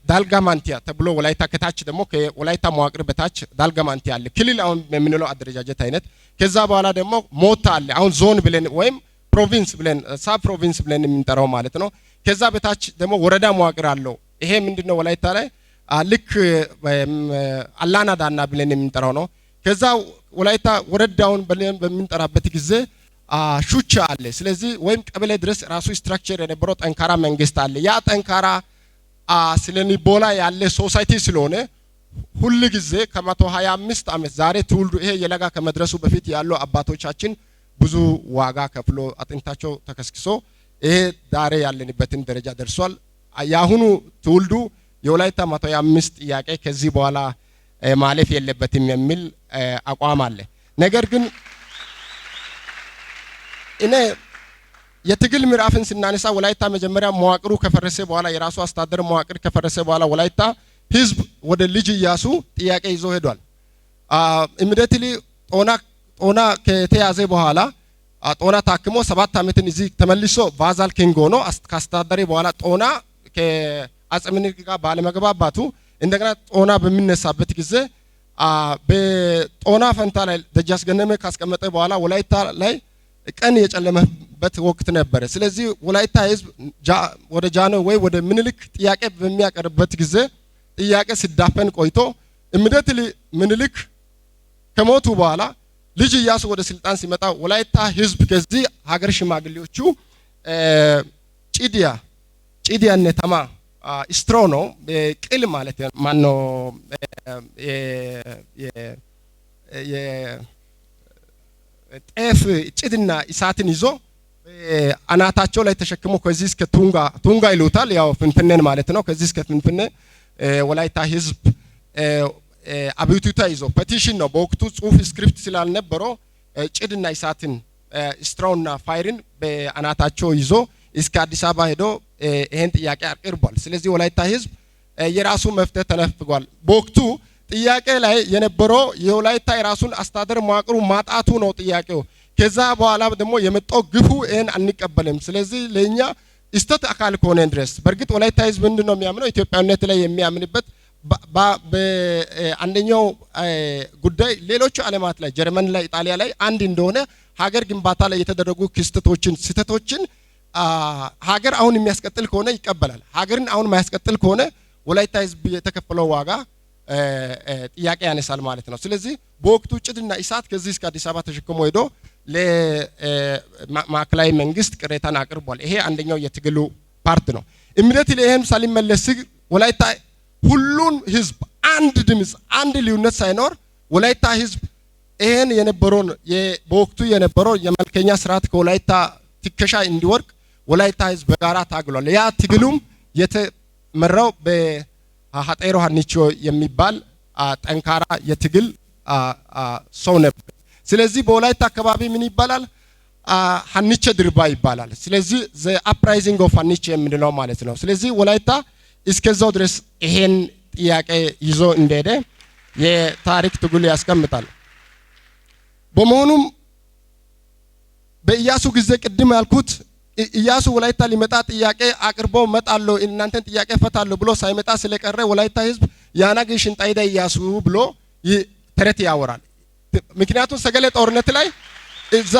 D: ዳልጋማንቲያ ተብሎ ወላይታ ከታች ደግሞ ከወላይታ መዋቅር በታች ዳልጋማንቲያ አለ፣ ክልል አሁን የምንለው አደረጃጀት አይነት። ከዛ በኋላ ደግሞ ሞታ አለ፣ አሁን ዞን ብለን ወይም ፕሮቪንስ ብለን ሳብ ፕሮቪንስ ብለን የምንጠራው ማለት ነው። ከዛ በታች ደግሞ ወረዳ መዋቅር አለው። ይሄ ምንድነው ወላይታ ላይ ልክ አላና ዳና ብለን የምንጠራው ነው። ከዛ ወላይታ ወረዳውን ብለን በምንጠራበት ጊዜ ሹቻ አለ። ስለዚህ ወይም ቀበሌ ድረስ ራሱ ስትራክቸር የነበረው ጠንካራ መንግስት አለ። ያ ጠንካራ ስለኒቦላ ያለ ሶሳይቲ ስለሆነ ሁሉ ጊዜ ከ125 ዓመት ዛሬ ትውልዱ ይሄ የለጋ ከመድረሱ በፊት ያለው አባቶቻችን ብዙ ዋጋ ከፍሎ አጥንታቸው ተከስክሶ ይሄ ዛሬ ያለንበትን ደረጃ ደርሷል። ያሁኑ ትውልዱ የወላይታ 125 ጥያቄ ከዚህ በኋላ ማለፍ የለበትም የሚል አቋም አለ። ነገር ግን እኔ የትግል ምዕራፍን ስናነሳ ወላይታ መጀመሪያ መዋቅሩ ከፈረሰ በኋላ የራሱ አስተዳደር መዋቅር ከፈረሰ በኋላ ወላይታ ህዝብ ወደ ልጅ ኢያሱ ጥያቄ ይዞ ሄዷል። ኢሚዲየትሊ ጦና ጦና ከተያዘ በኋላ ጦና ታክሞ 7 ዓመትን እዚህ ተመልሶ ቫዛል ኪንግ ሆኖ ካስተዳደረ በኋላ ጦና ከአፄ ምኒልክ ጋር ባለመግባባቱ እንደገና ጦና በሚነሳበት ጊዜ በጦና ፈንታ ላይ ደጃች ገነመ ካስቀመጠ በኋላ ወላይታ ላይ ቀን የጨለመበት ወቅት ነበር። ስለዚህ ወላይታ ህዝብ ወደ ጃኖ ወይ ወደ ምኒልክ ጥያቄ በሚያቀርብበት ጊዜ ጥያቄ ሲዳፈን ቆይቶ ኢሚዲየትሊ ምኒልክ ከሞቱ በኋላ ልጅ ኢያሱ ወደ ስልጣን ሲመጣ ወላይታ ህዝብ ከዚህ ሀገር ሽማግሌዎቹ ጪዲያነ ተማ ስትሮ ነው ቅል ማለት ማን ነው ጤፍ ጭድና እሳትን ይዞ አናታቸው ላይ ተሸክሞ ከዚህ እስከ ቱንጋ ይሉታል ያው ፍንፍኔን ማለት ነው ከዚህ እስከ ፍንፍኔ ወላይታ ህዝብ አብዩቱታ ይዞ ፔቲሽን ነው በወቅቱ ጽሁፍ ስክሪፕት ስላልነበረው ጭድና እሳትን ስትራውና ፋይርን በአናታቸው ይዞ እስከ አዲስ አበባ ሄዶ ይሄን ጥያቄ አቅርቧል። ስለዚህ ወላይታ ህዝብ የራሱ መፍትሄ ተነፍጓል። በወቅቱ ጥያቄ ላይ የነበረው የወላይታ የራሱን አስተዳደር መዋቅሩ ማጣቱ ነው ጥያቄው። ከዛ በኋላ ደግሞ የመጣው ግፉ ይሄን አንቀበልም። ስለዚህ ለኛ እስቶት አካል ከሆነ ድረስ በርግጥ ወላይታ ህዝብ ምንድነው የሚያምነው ኢትዮጵያዊነት ላይ የሚያምንበት በአንደኛው ጉዳይ ሌሎች ዓለማት ላይ ጀርመን ላይ ኢጣሊያ ላይ አንድ እንደሆነ ሀገር ግንባታ ላይ የተደረጉ ክስተቶችን ስህተቶችን ሀገር አሁን የሚያስቀጥል ከሆነ ይቀበላል። ሀገርን አሁን የማያስቀጥል ከሆነ ወላይታ ህዝብ የተከፈለው ዋጋ ጥያቄ ያነሳል ማለት ነው። ስለዚህ በወቅቱ ጭድና እሳት ከዚህ እስከ አዲስ አበባ ተሸክሞ ሄዶ ለማዕከላዊ መንግስት ቅሬታን አቅርቧል። ይሄ አንደኛው የትግሉ ፓርት ነው። ኢሚዲየትሊ ይሄን ሳሊመለስ ወላይታ ሁሉን ህዝብ አንድ ድምጽ አንድ ልዩነት ሳይኖር ወላይታ ህዝብ ይሄን የነበረውን በወቅቱ የነበረው የመልከኛ ስርዓት ከወላይታ ትከሻ እንዲወርቅ ወላይታ ህዝብ በጋራ ታግሏል። ያ ትግሉም የተመራው በሀጤሮ ሀኒቾ የሚባል ጠንካራ የትግል ሰው ነበር። ስለዚህ በወላይታ አካባቢ ምን ይባላል? ሀኒቾ ድርባ ይባላል። ስለዚህ ዘ አፕራይዚንግ ኦፍ ሀኒቾ የምንለው ማለት ነው። ስለዚህ ወላይታ እስከዛው ድረስ ይሄን ጥያቄ ይዞ እንደሄደ የታሪክ ትግል ያስቀምጣል። በመሆኑም በኢያሱ ጊዜ ቅድም ያልኩት ኢያሱ ወላይታ ሊመጣ ጥያቄ አቅርቦ መጣለው እናንተን ጥያቄ ፈታለው ብሎ ሳይመጣ ስለቀረ ወላይታ ህዝብ ያናገሽን ጣይዳ ኢያሱ ብሎ ተረት ያወራል። ምክንያቱም ሰገሌ ጦርነት ላይ እዛ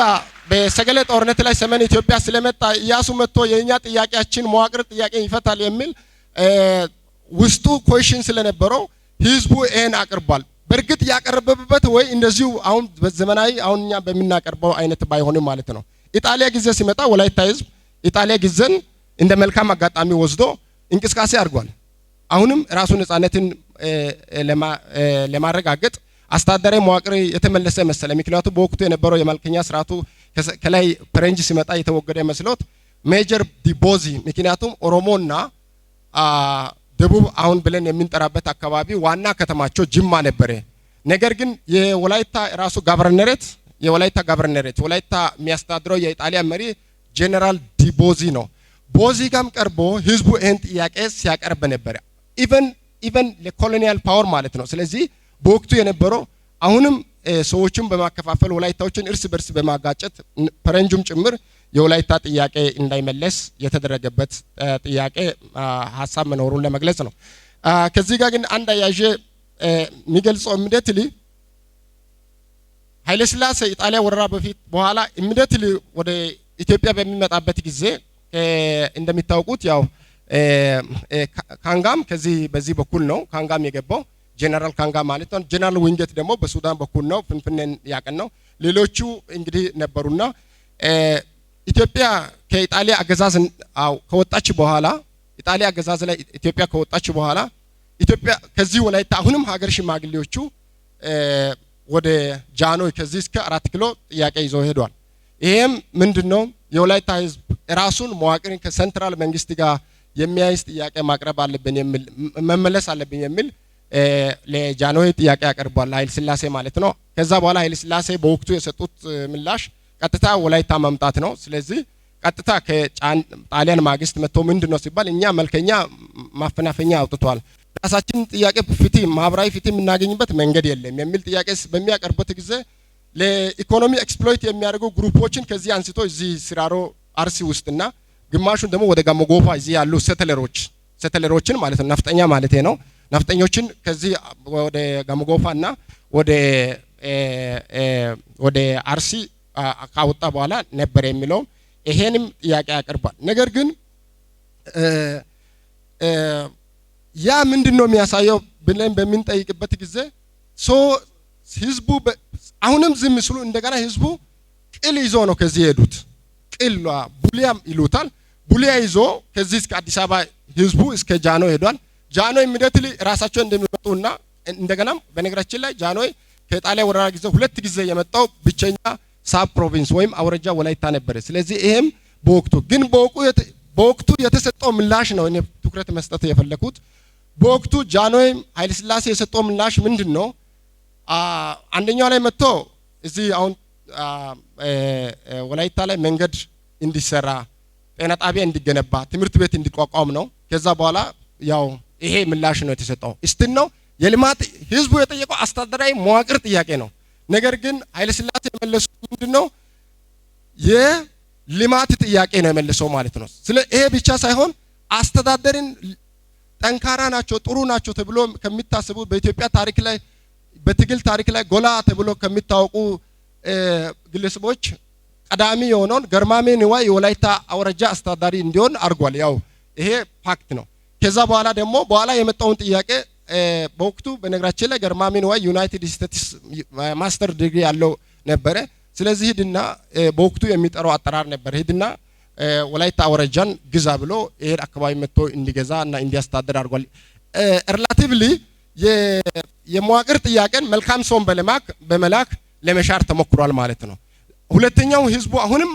D: በሰገሌ ጦርነት ላይ ሰሜን ኢትዮጵያ ስለመጣ ኢያሱ መጥቶ የኛ ጥያቄያችን መዋቅር ጥያቄ ይፈታል የሚል ውስጡ ኮሽን ስለነበረው ህዝቡ ይሄን አቅርቧል። በርግጥ ያቀረበበት ወይ እንደዚሁ አሁን በዘመናዊ አሁንኛ በሚናቀርበው አይነት ባይሆንም ማለት ነው። ኢጣሊያ ጊዜ ሲመጣ ወላይታ ህዝብ ኢጣሊያ ጊዜን እንደ መልካም አጋጣሚ ወስዶ እንቅስቃሴ አድርጓል። አሁንም ራሱ ነፃነትን ለማረጋገጥ አስተዳደራዊ መዋቅር የተመለሰ መሰለ። ምክንያቱም በወቅቱ የነበረው የመልከኛ ስርዓቱ ከላይ ፈረንጅ ሲመጣ የተወገደ መስሎት ሜጀር ዲቦዚ ምክንያቱም ኦሮሞና ደቡብ አሁን ብለን የምንጠራበት አካባቢ ዋና ከተማቸው ጅማ ነበር። ነገር ግን የወላይታ ራሱ ጋቨርነሬት ወላይታ የሚያስተዳድረው የኢጣሊያ መሪ ጄኔራል ዲቦዚ ነው። ቦዚ ጋም ቀርቦ ህዝቡ ይሄን ጥያቄ ሲያቀርብ ነበር። ኢቨን ለኮሎኒያል ፓወር ማለት ነው። ስለዚህ በወቅቱ የነበረው አሁንም ሰዎችን በማከፋፈል ወላይታዎችን እርስ በርስ በማጋጨት ፈረንጁም ጭምር የወላይታ ጥያቄ እንዳይመለስ የተደረገበት ጥያቄ ሐሳብ መኖሩን ለመግለጽ ነው። ከዚህ ጋር ግን አንድ አያዤ የሚገልጸው ኢሚዲየትሊ ኃይለ ሥላሴ ኢጣሊያ ወረራ በፊት በኋላ ኢሚዲየትሊ ወደ ኢትዮጵያ በሚመጣበት ጊዜ እንደሚታወቁት ያው ካንጋም ከዚህ በዚህ በኩል ነው ካንጋም የገባው ጀነራል ካንጋም ማለት ነው። ጀነራል ዊንጌት ደግሞ በሱዳን በኩል ነው ፍንፍኔን ያቀናው። ሌሎቹ እንግዲህ ነበሩና ኢትዮጵያ ከኢጣሊያ አገዛዝ ከወጣች በኋላ ኢጣሊያ አገዛዝ ላይ ኢትዮጵያ ከወጣች በኋላ ኢትዮጵያ ከዚህ ወላይታ አሁንም ሀገር ሽማግሌዎቹ ወደ ጃኖይ ከዚህ እስከ 4 ኪሎ ጥያቄ ይዘው ሄዷል። ይሄም ምንድነው የወላይታ ህዝብ ራሱን መዋቅርን ከሴንትራል መንግስት ጋር የሚያይስ ጥያቄ ማቅረብ አለብን የሚል መመለስ አለብን የሚል ለጃኖይ ጥያቄ ያቀርባል ኃይለ ሥላሴ ማለት ነው። ከዛ በኋላ ኃይለ ሥላሴ በወቅቱ የሰጡት ምላሽ ቀጥታ ወላይታ መምጣት ነው። ስለዚህ ቀጥታ ከጣሊያን ማግስት መጥቶ ምንድነው ሲባል እኛ መልከኛ ማፈናፈኛ አውጥቷል፣ ራሳችን ጥያቄ ፍትህ ማህበራዊ ፍትህ የምናገኝበት መንገድ የለም የሚል ጥያቄ በሚያቀርቡት ጊዜ ለኢኮኖሚ ኤክስፕሎይት የሚያደርጉ ግሩፖችን ከዚህ አንስቶ እዚህ ሲራሮ አርሲ ውስጥና ግማሹን ደግሞ ወደ ጋሞ ጎፋ እዚህ ያሉ ሴትለሮችን ማለት ነው ነፍጠኛ ማለት ነው ነፍጠኞችን ከዚህ ወደ ጋሞ ጎፋና ወደ አርሲ ካወጣ በኋላ ነበር የሚለው ይሄንም ጥያቄ ያቀርባል። ነገር ግን ያ ምንድነው የሚያሳየው ብለን በሚንጠይቅበት ጊዜ ህዝቡ አሁንም ዝም ሲሉ እንደገና ህዝቡ ቅል ይዞ ነው ከዚህ ሄዱት። ቅል ቡሊያም ይሉታል። ቡሊያ ይዞ ከዚህ እስከ አዲስ አበባ ህዝቡ እስከ ጃኖ ሄዷል። ጃኖ ኢሚዲየትሊ ራሳቸው እንደሚመጡና እንደገና በነገራችን ላይ ጃኖይ ከጣሊያን ወረራ ጊዜ 2 ጊዜ የመጣው ብቸኛ ሳብ ፕሮቪንስ ወይም አውራጃ ወላይታ ነበር። ስለዚህ ይሄም በወቅቱ የተሰጠው ምላሽ ነው እኔ ትኩረት መስጠት የፈለኩት። በወቅቱ ጃኖይ ኃይለ ሥላሴ የሰጠው ምላሽ ምንድነው? አንደኛው ላይ መጥቶ እዚህ አሁን ወላይታ ላይ መንገድ እንዲሰራ፣ ጤና ጣቢያ እንዲገነባ፣ ትምህርት ቤት እንዲቋቋም ነው። ከዛ በኋላ ያው ይሄ ምላሽ ነው የተሰጠው። እስቲል ነው የልማት ህዝቡ የጠየቀው አስተዳደራዊ መዋቅር ጥያቄ ነው። ነገር ግን ኃይለ ሥላሴ የመለሱት ምንድነው? የልማት ጥያቄ ነው የመለሰው ማለት ነው። ይሄ ብቻ ሳይሆን አስተዳደርን ጠንካራ ናቸው ጥሩ ናቸው ተብሎ ከሚታሰቡ በኢትዮጵያ ታሪክ ላይ በትግል ታሪክ ላይ ጎላ ተብሎ ከሚታወቁ ግለሰቦች ቀዳሚ የሆነውን ገርማሜ ንዋይ የወላይታ አውራጃ አስተዳዳሪ እንዲሆን አድርጓል። ያው ይሄ ፋክት ነው። ከዛ በኋላ ደግሞ በኋላ የመጣውን ጥያቄ በወቅቱ በነገራችን ላይ ገርማሜ ንዋይ ዩናይትድ ስቴትስ ማስተር ዲግሪ ያለው ነበረ። ስለዚህ ሂድና በወቅቱ የሚጠራው አጠራር ነበር ሂድና ወላይታ አውራጃን ግዛ ብሎ ይሄ አካባቢ መጥቶ እንዲገዛና እንዲያስተዳድር አድርጓል። ሪላቲቭሊ የመዋቅር ጥያቄን መልካም ሰውን በመላክ ለመሻር ተሞክሯል ማለት ነው። ሁለተኛው ህዝቡ አሁንም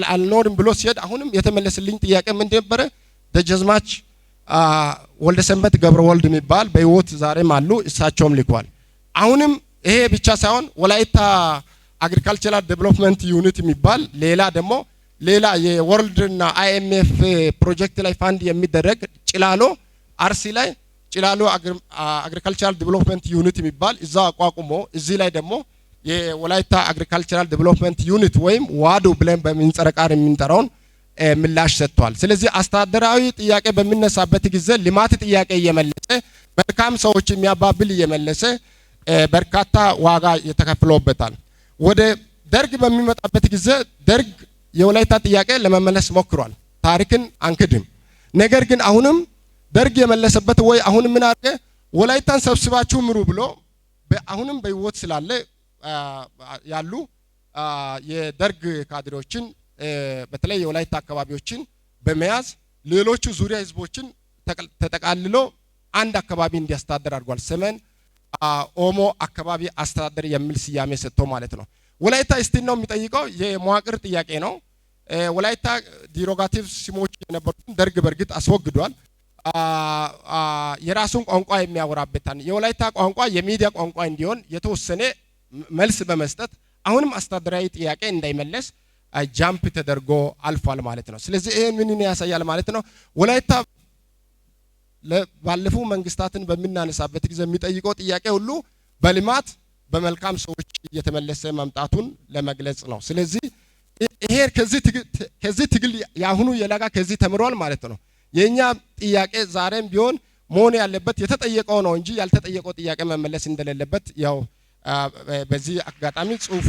D: አልኖርም ብሎ ሲሄድ አሁንም የተመለሰልኝ ጥያቄ ምን ነበረ? ደጃዝማች ወልደ ሰንበት ገብረ ወልድ የሚባል በህይወት ዛሬም አሉ። እሳቸውም ልኳል። አሁንም ይሄ ብቻ ሳይሆን ወላይታ አግሪካልቸራል ዴቨሎፕመንት ዩኒት የሚባል ሌላ የወርልድና አይኤምኤፍ ፕሮጀክት ላይ ፋንድ የሚደረግ ጭላሎ አርሲ ላይ ጭላሎ አግሪካልቸራል ዴቨሎፕመንት ዩኒት የሚባል እዛው አቋቁሞ እዚህ ላይ ደግሞ የወላይታ አግሪካልቸራል ዴቨሎፕመንት ዩኒት ወይም ዋዶ ብለን በሚንጸረ ቃል የምንጠራውን ምላሽ ሰጥቷል። ስለዚህ አስተዳደራዊ ጥያቄ በሚነሳበት ጊዜ ልማት ጥያቄ እየመለሰ መልካም ሰዎች የሚያባብል እየመለሰ በርካታ ዋጋ የተከፍሎበታል። ወደ ደርግ በሚመጣበት ጊዜ ደርግ የወላይታ ጥያቄ ለመመለስ ሞክሯል። ታሪክን አንክድም። ነገር ግን አሁንም ደርግ የመለሰበት ወይ አሁን ምን አድርገ ወላይታን ሰብስባችሁ ምሩ ብሎ አሁንም በህይወት ስላለ ያሉ የደርግ ካድሬዎችን በተለይ የወላይታ አካባቢዎችን በመያዝ ሌሎቹ ዙሪያ ህዝቦችን ተጠቃልሎ አንድ አካባቢ እንዲያስተዳድር አድርጓል። ሰሜን ኦሞ አካባቢ አስተዳደር የሚል ስያሜ ሰጥቶ ማለት ነው። ወላይታ እስቲል ነው የሚጠይቀው የመዋቅር ጥያቄ ነው። ወላይታ ዲሮጋቲቭ ስሞች የነበሩትን ደርግ በርግጥ አስወግዷል። የራሱን ቋንቋ የሚያወራበታን የወላይታ ቋንቋ የሚዲያ ቋንቋ እንዲሆን የተወሰነ መልስ በመስጠት አሁንም አስተዳደራዊ ጥያቄ እንዳይመለስ ጃምፕ ተደርጎ አልፏል ማለት ነው። ስለዚህ ይሄን ምን ያሳያል ማለት ነው? ወላይታ ባለፉ መንግስታትን በሚናነሳበት ጊዜ የሚጠይቀው ጥያቄ ሁሉ በልማት በመልካም ሰዎች እየተመለሰ መምጣቱን ለመግለጽ ነው። ስለዚህ ይሄ ከዚህ ትግል ያሁኑ የላጋ ከዚህ ተምሯል ማለት ነው። የኛ ጥያቄ ዛሬም ቢሆን መሆን ያለበት የተጠየቀው ነው እንጂ ያልተጠየቀው ጥያቄ መመለስ እንደሌለበት ያው በዚህ አጋጣሚ ጽሁፉ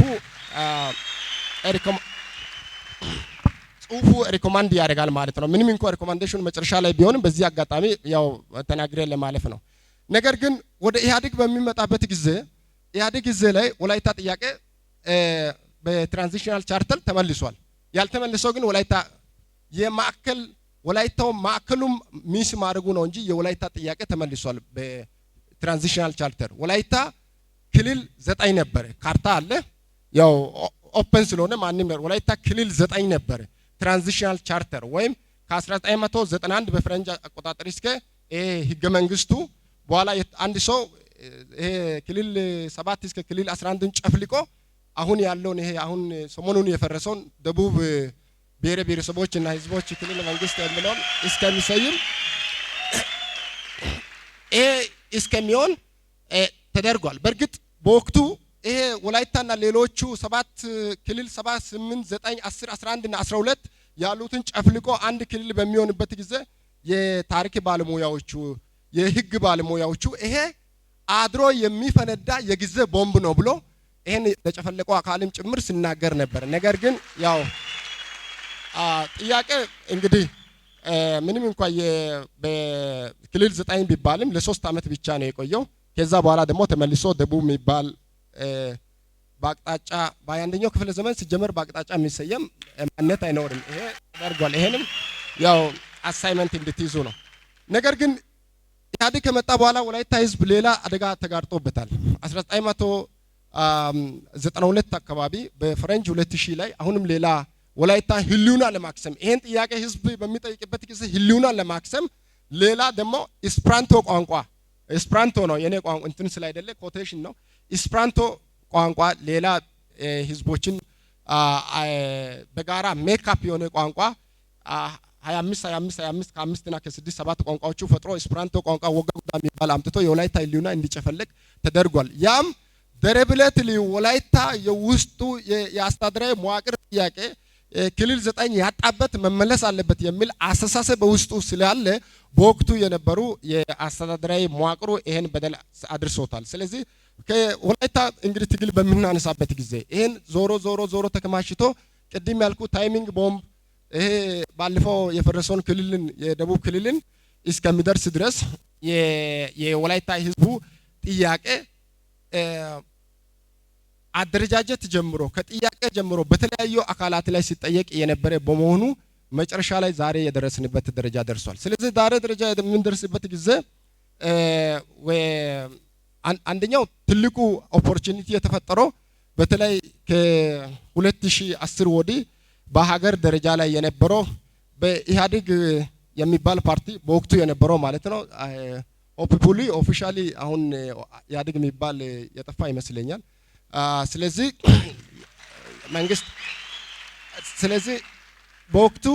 D: ሪኮማንድ ያደርጋል ማለት ነው። ምንም እንኳን ሪኮማንዴሽን መጨረሻ ላይ ቢሆንም በዚህ አጋጣሚ ያው ተናግሬ ለማለፍ ነው። ነገር ግን ወደ ኢህአዴግ በሚመጣበት ጊዜ ኢህአዴግ ጊዜ ላይ ወላይታ ጥያቄ በትራንዚሽናል ቻርተር ተመልሷል። ያልተመለሰው ግን ወላይታ የማዕከል ወላይታው ማዕከሉም ሚስ ማድረጉ ነው እንጂ የወላይታ ጥያቄ ተመልሷል። በትራንዚሽናል ቻርተር ወላይታ ክልል 9 ነበር። ካርታ አለ ያው ኦፕን ስለሆነ ማንም ወላይታ ክልል 9 ነበር። ትራንዚሽናል ቻርተር ወይም ከ1991 በፈረንጅ አቆጣጠር እስከ ህገ መንግስቱ በኋላ አንድ ሰው ይሄ ክልል 7 እስከ ክልል 11ን ጨፍልቆ አሁን ያለውን ይሄ አሁን ሰሞኑን የፈረሰውን ደቡብ ብሔር ብሔረሰቦችና ህዝቦች ክልል መንግስት የሚለውን እስከሚሰይም እስከሚሆን ተደርጓል። በርግጥ በወቅቱ ይሄ ወላይታና ሌሎቹ 7 ክልል 7 8 9 10 11 እና 12 ያሉትን ጨፍልቆ አንድ ክልል በሚሆንበት ጊዜ የታሪክ ባለሙያዎቹ የህግ ባለሙያዎቹ ይሄ አድሮ የሚፈነዳ የጊዜ ቦምብ ነው ብሎ ይሄን ለጨፈለቀው አካልም ጭምር ሲናገር ነበር። ነገር ግን ያው ጥያቄ እንግዲህ ምንም እንኳን በክልል 9 ቢባልም ለ3 አመት ብቻ ነው የቆየው። ከዛ በኋላ ደግሞ ተመልሶ ደቡብ የሚባል በአቅጣጫ በ21ኛው ክፍለ ዘመን ሲጀመር በአቅጣጫ የሚሰየም ማንነት አይኖርም። ይሄ ተደርጓል። ይሄንም ያው አሳይመንት እንድትይዙ ነው። ነገር ግን ኢህአዴግ ከመጣ በኋላ ወላይታ ህዝብ ሌላ አደጋ ተጋርጦበታል። 1992 አካባቢ በፈረንጅ 2000 ላይ አሁንም ሌላ ወላይታ ህልውና ለማክሰም ይሄን ጥያቄ ህዝብ በሚጠይቅበት ጊዜ ህልውና ለማክሰም ሌላ ደግሞ ኤስፕራንቶ ቋንቋ ኤስፕራንቶ ነው የኔ ቋንቋ እንትን ስላይደለ ኮቴሽን ነው። ኤስፕራንቶ ቋንቋ ሌላ ህዝቦችን በጋራ ሜካፕ የሆነ ቋንቋ 25 ከ5 እና ከ6 7 ቋንቋዎቹ ፈጥሮ ኤስፕራንቶ ቋንቋ ወገጉዳ የሚባል አምጥቶ የወላይታ ህልውና እንዲጨፈልቅ ተደርጓል። ያም ደረብለትሊ ወላይታ የውስጡ የአስተዳደራዊ መዋቅር ጥያቄ ክልል 9 ያጣበት መመለስ አለበት የሚል አስተሳሰብ በውስጡ ስላለ በወቅቱ የነበሩ የአስተዳደራዊ መዋቅሩ ይሄን በደል አድርሶታል። ስለዚህ ከወላይታ እንግዲህ ትግል በምናነሳበት ጊዜ ይሄን ዞሮ ተከማችቶ ቅድም ያልኩ ታይሚንግ ቦምብ ይሄ ባለፈው የፈረሰውን ክልልን የደቡብ ክልልን እስከሚደርስ ድረስ የወላይታ ህዝቡ ጥያቄ አደረጃጀት ጀምሮ ከጥያቄ ጀምሮ በተለያዩ አካላት ላይ ሲጠየቅ የነበረ በመሆኑ መጨረሻ ላይ ዛሬ የደረስንበት ደረጃ ደርሷል። ስለዚህ ዛሬ ደረጃ የምንደርስበት ጊዜ አንደኛው ትልቁ ኦፖርቹኒቲ የተፈጠረው በተለይ ከ2010 ወዲህ በሀገር ደረጃ ላይ የነበረው በኢህአዴግ የሚባል ፓርቲ በወቅቱ የነበረው ማለት ነው ኦፒፑሊ ኦፊሻሊ አሁን ኢህአዴግ የሚባል የጠፋ ይመስለኛል። ስለዚህ መንግስት ስለዚህ በወቅቱ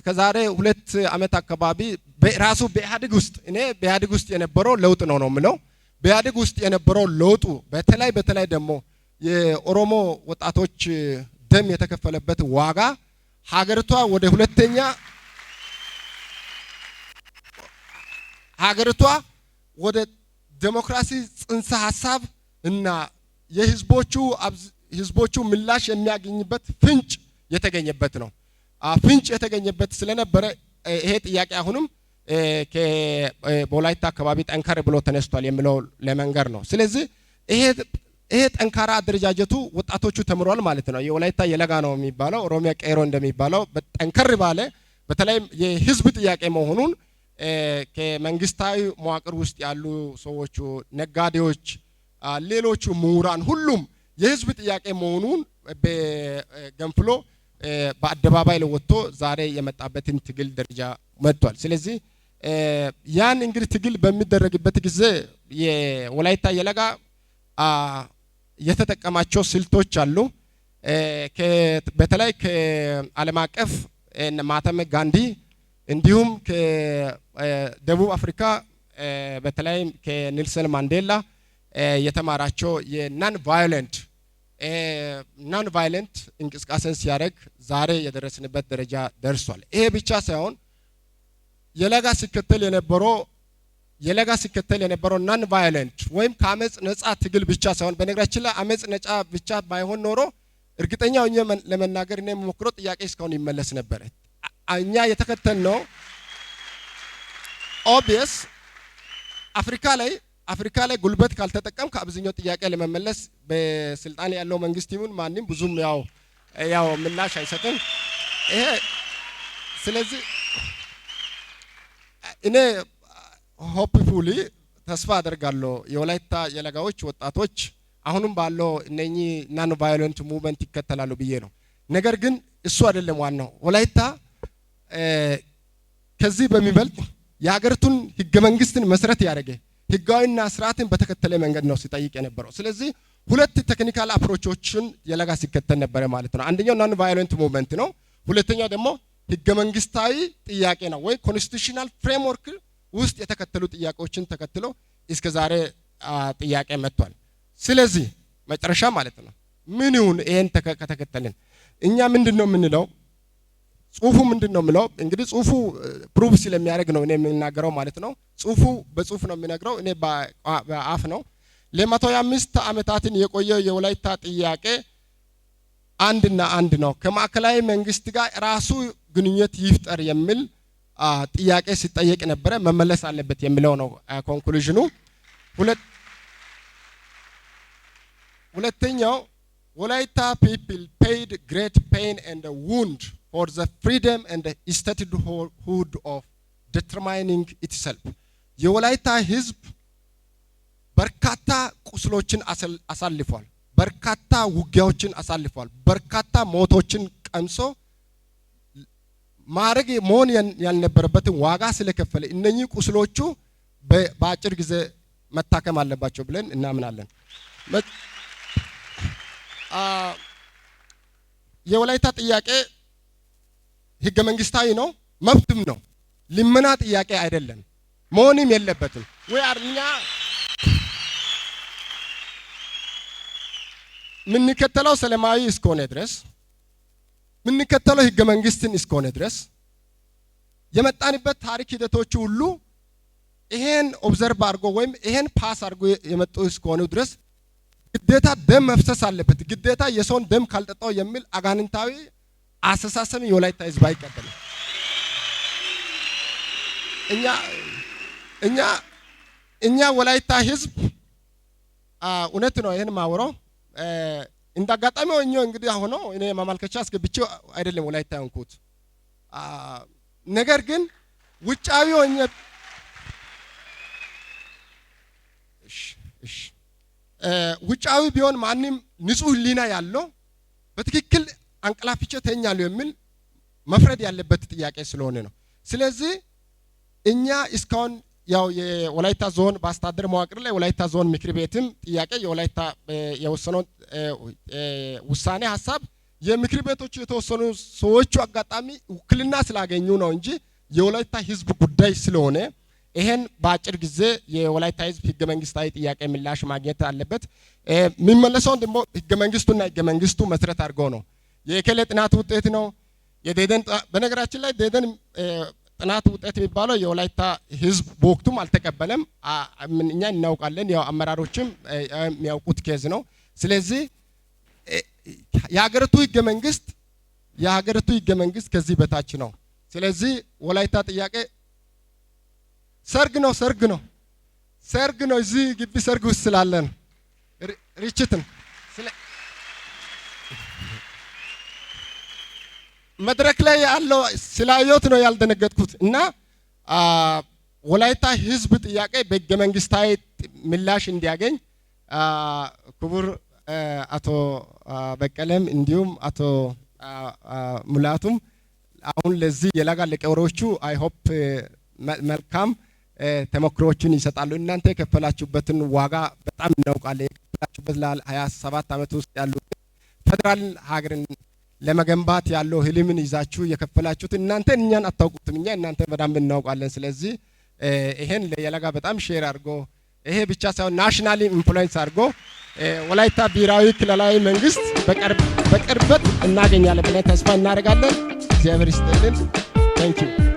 D: ከዛሬ 2 አመት አካባቢ በራሱ በኢህአዴግ ውስጥ እኔ በኢህአዴግ ውስጥ የነበረው ለውጥ ነው የምለው በኢህአዴግ ውስጥ የነበረው ለውጡ በተለይ ደግሞ የኦሮሞ ወጣቶች ደም የተከፈለበት ዋጋ ሀገሪቷ ወደ ሁለተኛ ሀገሪቷ ወደ ዲሞክራሲ ጽንሰ ሐሳብ እና የህዝቦቹ ምላሽ የሚያገኝበት ፍንጭ የተገኘበት ነው። ፍንጭ የተገኘበት ስለነበረ ይሄ ጥያቄ አሁንም በወላይታ አካባቢ ጠንከር ብሎ ተነስቷል የሚለው ለመንገር ነው። ስለዚህ ይሄ ጠንካራ አደረጃጀቱ ወጣቶቹ ተምሯል ማለት ነው። የወላይታ የለጋ ነው የሚባለው ኦሮሚያ ቀይሮ እንደሚባለው በጠንከር ባለ በተለይ የህዝብ ጥያቄ መሆኑን ከመንግስታዊ መዋቅር ውስጥ ያሉ ሰዎቹ ነጋዴዎች ሌሎቹ ምሁራን ሁሉም የህዝብ ጥያቄ መሆኑን በገንፍሎ በአደባባይ ለወጥቶ ዛሬ የመጣበትን ትግል ደረጃ መጥቷል። ስለዚህ ያን እንግዲህ ትግል በሚደረግበት ጊዜ የወላይታ የለጋ የተጠቀማቸው ስልቶች አሉ። በተለይ ከዓለም አቀፍ ማህተመ ጋንዲ እንዲሁም ከደቡብ አፍሪካ በተለይ ከኔልሰን ማንዴላ የተማራቸው የናን ቫዮለንት እንቅስቃሴን ሲያደርግ ዛሬ የደረስንበት ደረጃ ደርሷል። ይሄ ብቻ ሳይሆን የለጋ ሲከተል የነበረው ናን ቫዮለንት ወይም ከአመጽ ነጻ ትግል ብቻ ሳይሆን በነገራችን ላይ አመጽ ነጻ ብቻ ባይሆን ኖሮ እርግጠኛ ሆኜ ለመናገር እኔ የምሞክረው ጥያቄ እስካሁን ይመለስ ነበር። እኛ የተከተልነው ኦብቪየስ አፍሪካ ላይ ጉልበት ካልተጠቀም ከአብዛኛው ጥያቄ ለመመለስ በስልጣን ያለው መንግስት ይሁን ማንንም ብዙም ያው ምላሽ አይሰጥም። ይሄ ስለዚህ እኔ ሆፕፉሊ ተስፋ አደርጋለሁ የወላይታ የለጋዎች ወጣቶች አሁንም ባለው እነኚህ ናን ቫዮለንት ሙቭመንት ይከተላሉ ብዬ ነው። ነገር ግን እሱ አይደለም ዋናው። ወላይታ ከዚህ በሚበልጥ የሀገሪቱን ህገ መንግስትን መሰረት ያደረገ ህጋዊና ስርዓትን በተከተለ መንገድ ነው ሲጠይቅ የነበረው። ስለዚህ ሁለት ቴክኒካል አፕሮቾችን የለጋ ሲከተል ነበረ ማለት ነው። አንደኛው ናን ቫዮለንት ሙቭመንት ነው። ሁለተኛው ደግሞ ህገ መንግስታዊ ጥያቄ ነው ወይ ኮንስቲቱሽናል ፍሬምወርክ ውስጥ የተከተሉ ጥያቄዎችን ተከትሎ እስከ ዛሬ ጥያቄ መጥቷል። ስለዚህ መጨረሻ ማለት ነው። ምን ይሁን ይሄን ከተከተልን እኛ ምንድነው የምንለው? ጽሁፉ ምንድነው የምለው? እንግዲህ ጽሁፉ ፕሩቭ ስለሚያደርግ ነው እኔ የምናገረው ማለት ነው። ጽሁፉ በጽሁፍ ነው የሚነግረው፣ እኔ በአፍ ነው። ለ105 ዓመታትን የቆየው የወላይታ ጥያቄ አንድና አንድ ነው። ከማዕከላዊ መንግስት ጋር ራሱ ግንኙነት ይፍጠር የሚል ጥያቄ ሲጠየቅ ነበረ። መመለስ አለበት የሚለው ነው ኮንክሉዥኑ። ሁለተኛው Wolaita people paid great pain and wound for the freedom and the statehood of determining itself. የወላይታ ህዝብ በርካታ ቁስሎችን አሳልፏል። በርካታ ውጊያዎችን አሳልፏል። በርካታ ሞቶችን ቀምሶ ማረግ መሆን ያልነበረበትን ዋጋ ስለከፈለ እነኚህ ቁስሎቹ በአጭር ጊዜ መታከም አለባቸው ብለን እናምናለን። የወላይታ ጥያቄ ህገ መንግስታዊ ነው፣ መብትም ነው። ልመና ጥያቄ አይደለም፣ መሆንም የለበትም። ወይ አርኛ ምንከተለው ሰላማዊ እስከሆነ ድረስ ምንከተለው ህገ መንግስትን እስከሆነ ድረስ የመጣንበት ታሪክ ሂደቶች ሁሉ ይሄን ኦብዘርቭ አድርጎ ወይም ይሄን ፓስ አድርጎ የመጡ እስከሆነ ድረስ ግዴታ ደም መፍሰስ አለበት፣ ግዴታ የሰውን ደም ካልጠጣው የሚል አጋንንታዊ አስተሳሰብ የወላይታ ህዝብ አይቀበልም። እኛ ወላይታ ህዝብ እውነት ነው ይሄን ማወራው እንዳጋጣሚው እንግዲህ ሆኖ እኔ ማማልከቻ አስገብቼው አይደለም ወላይታ ያንኩት። ነገር ግን ውጫዊ ሆኜ ውጫዊ ቢሆን ማንም ንጹህ ህሊና ያለው በትክክል አንቀላፍቼ ተኛለሁ የሚል መፍረድ ያለበት ጥያቄ ስለሆነ ነው። ስለዚህ እኛ እስካሁን ያው የወላይታ ዞን በአስተዳደር መዋቅር ላይ ወላይታ ዞን ምክር ቤትም ጥያቄ የወላይታ የወሰነው ውሳኔ ሀሳብ የምክር ቤቶቹ የተወሰኑ ሰዎቹ አጋጣሚ ውክልና ስላገኙ ነው እንጂ የወላይታ ህዝብ ጉዳይ ስለሆነ ይሄን በአጭር ጊዜ የወላይታ ህዝብ ህገ መንግስታዊ ጥያቄ ምላሽ ማግኘት አለበት። የሚመለሰው ደግሞ ህገ መንግስቱና ህገ መንግስቱ መሰረት አድርገው ነው። የከለ ጥናት ውጤት ነው የደደን በነገራችን ላይ ደደን ጥናት ውጤት የሚባለው የወላይታ ህዝብ በወቅቱም አልተቀበለም። እኛ እናውቃለን፣ ያው አመራሮችም የሚያውቁት ኬዝ ነው። ስለዚህ የሀገሪቱ ህገ መንግስት ከዚህ በታች ነው። ስለዚህ ወላይታ ጥያቄ ሰርግ ነው እዚህ ግቢ ሰርግ ውስጥ ስላለን ርችትን መድረክ ላይ ያለው ስላየሁት ነው ያልደነገጥኩት። እና ወላይታ ህዝብ ጥያቄ በህገ መንግስታዊ ምላሽ እንዲያገኝ ክቡር አቶ በቀለም እንዲሁም አቶ ሙላቱም አሁን ለዚህ የላጋ ለቀወሮቹ አይ ሆፕ መልካም ተሞክሮችን ይሰጣሉ። እናንተ የከፈላችሁበትን ዋጋ በጣም እናውቃለን። የከፈላችሁበት ለ27 ዓመት ውስጥ ያሉ ፌደራል ሀገርን ለመገንባት ያለው ህልምን ይዛችሁ የከፈላችሁት እናንተ እኛን አታውቁትም፣ እኛ እናንተ በደንብ እናውቃለን። ስለዚህ ይሄን ለየለጋ በጣም ሼር አድርጎ ይሄ ብቻ ሳይሆን ናሽናሊ ኢንፍሉዌንስ አድርጎ ወላይታ ብሔራዊ ክልላዊ መንግስት በቅርበት እናገኛለን ብለን ተስፋ እናደርጋለን። እግዚአብሔር ይስጥልን። ታንክ ዩ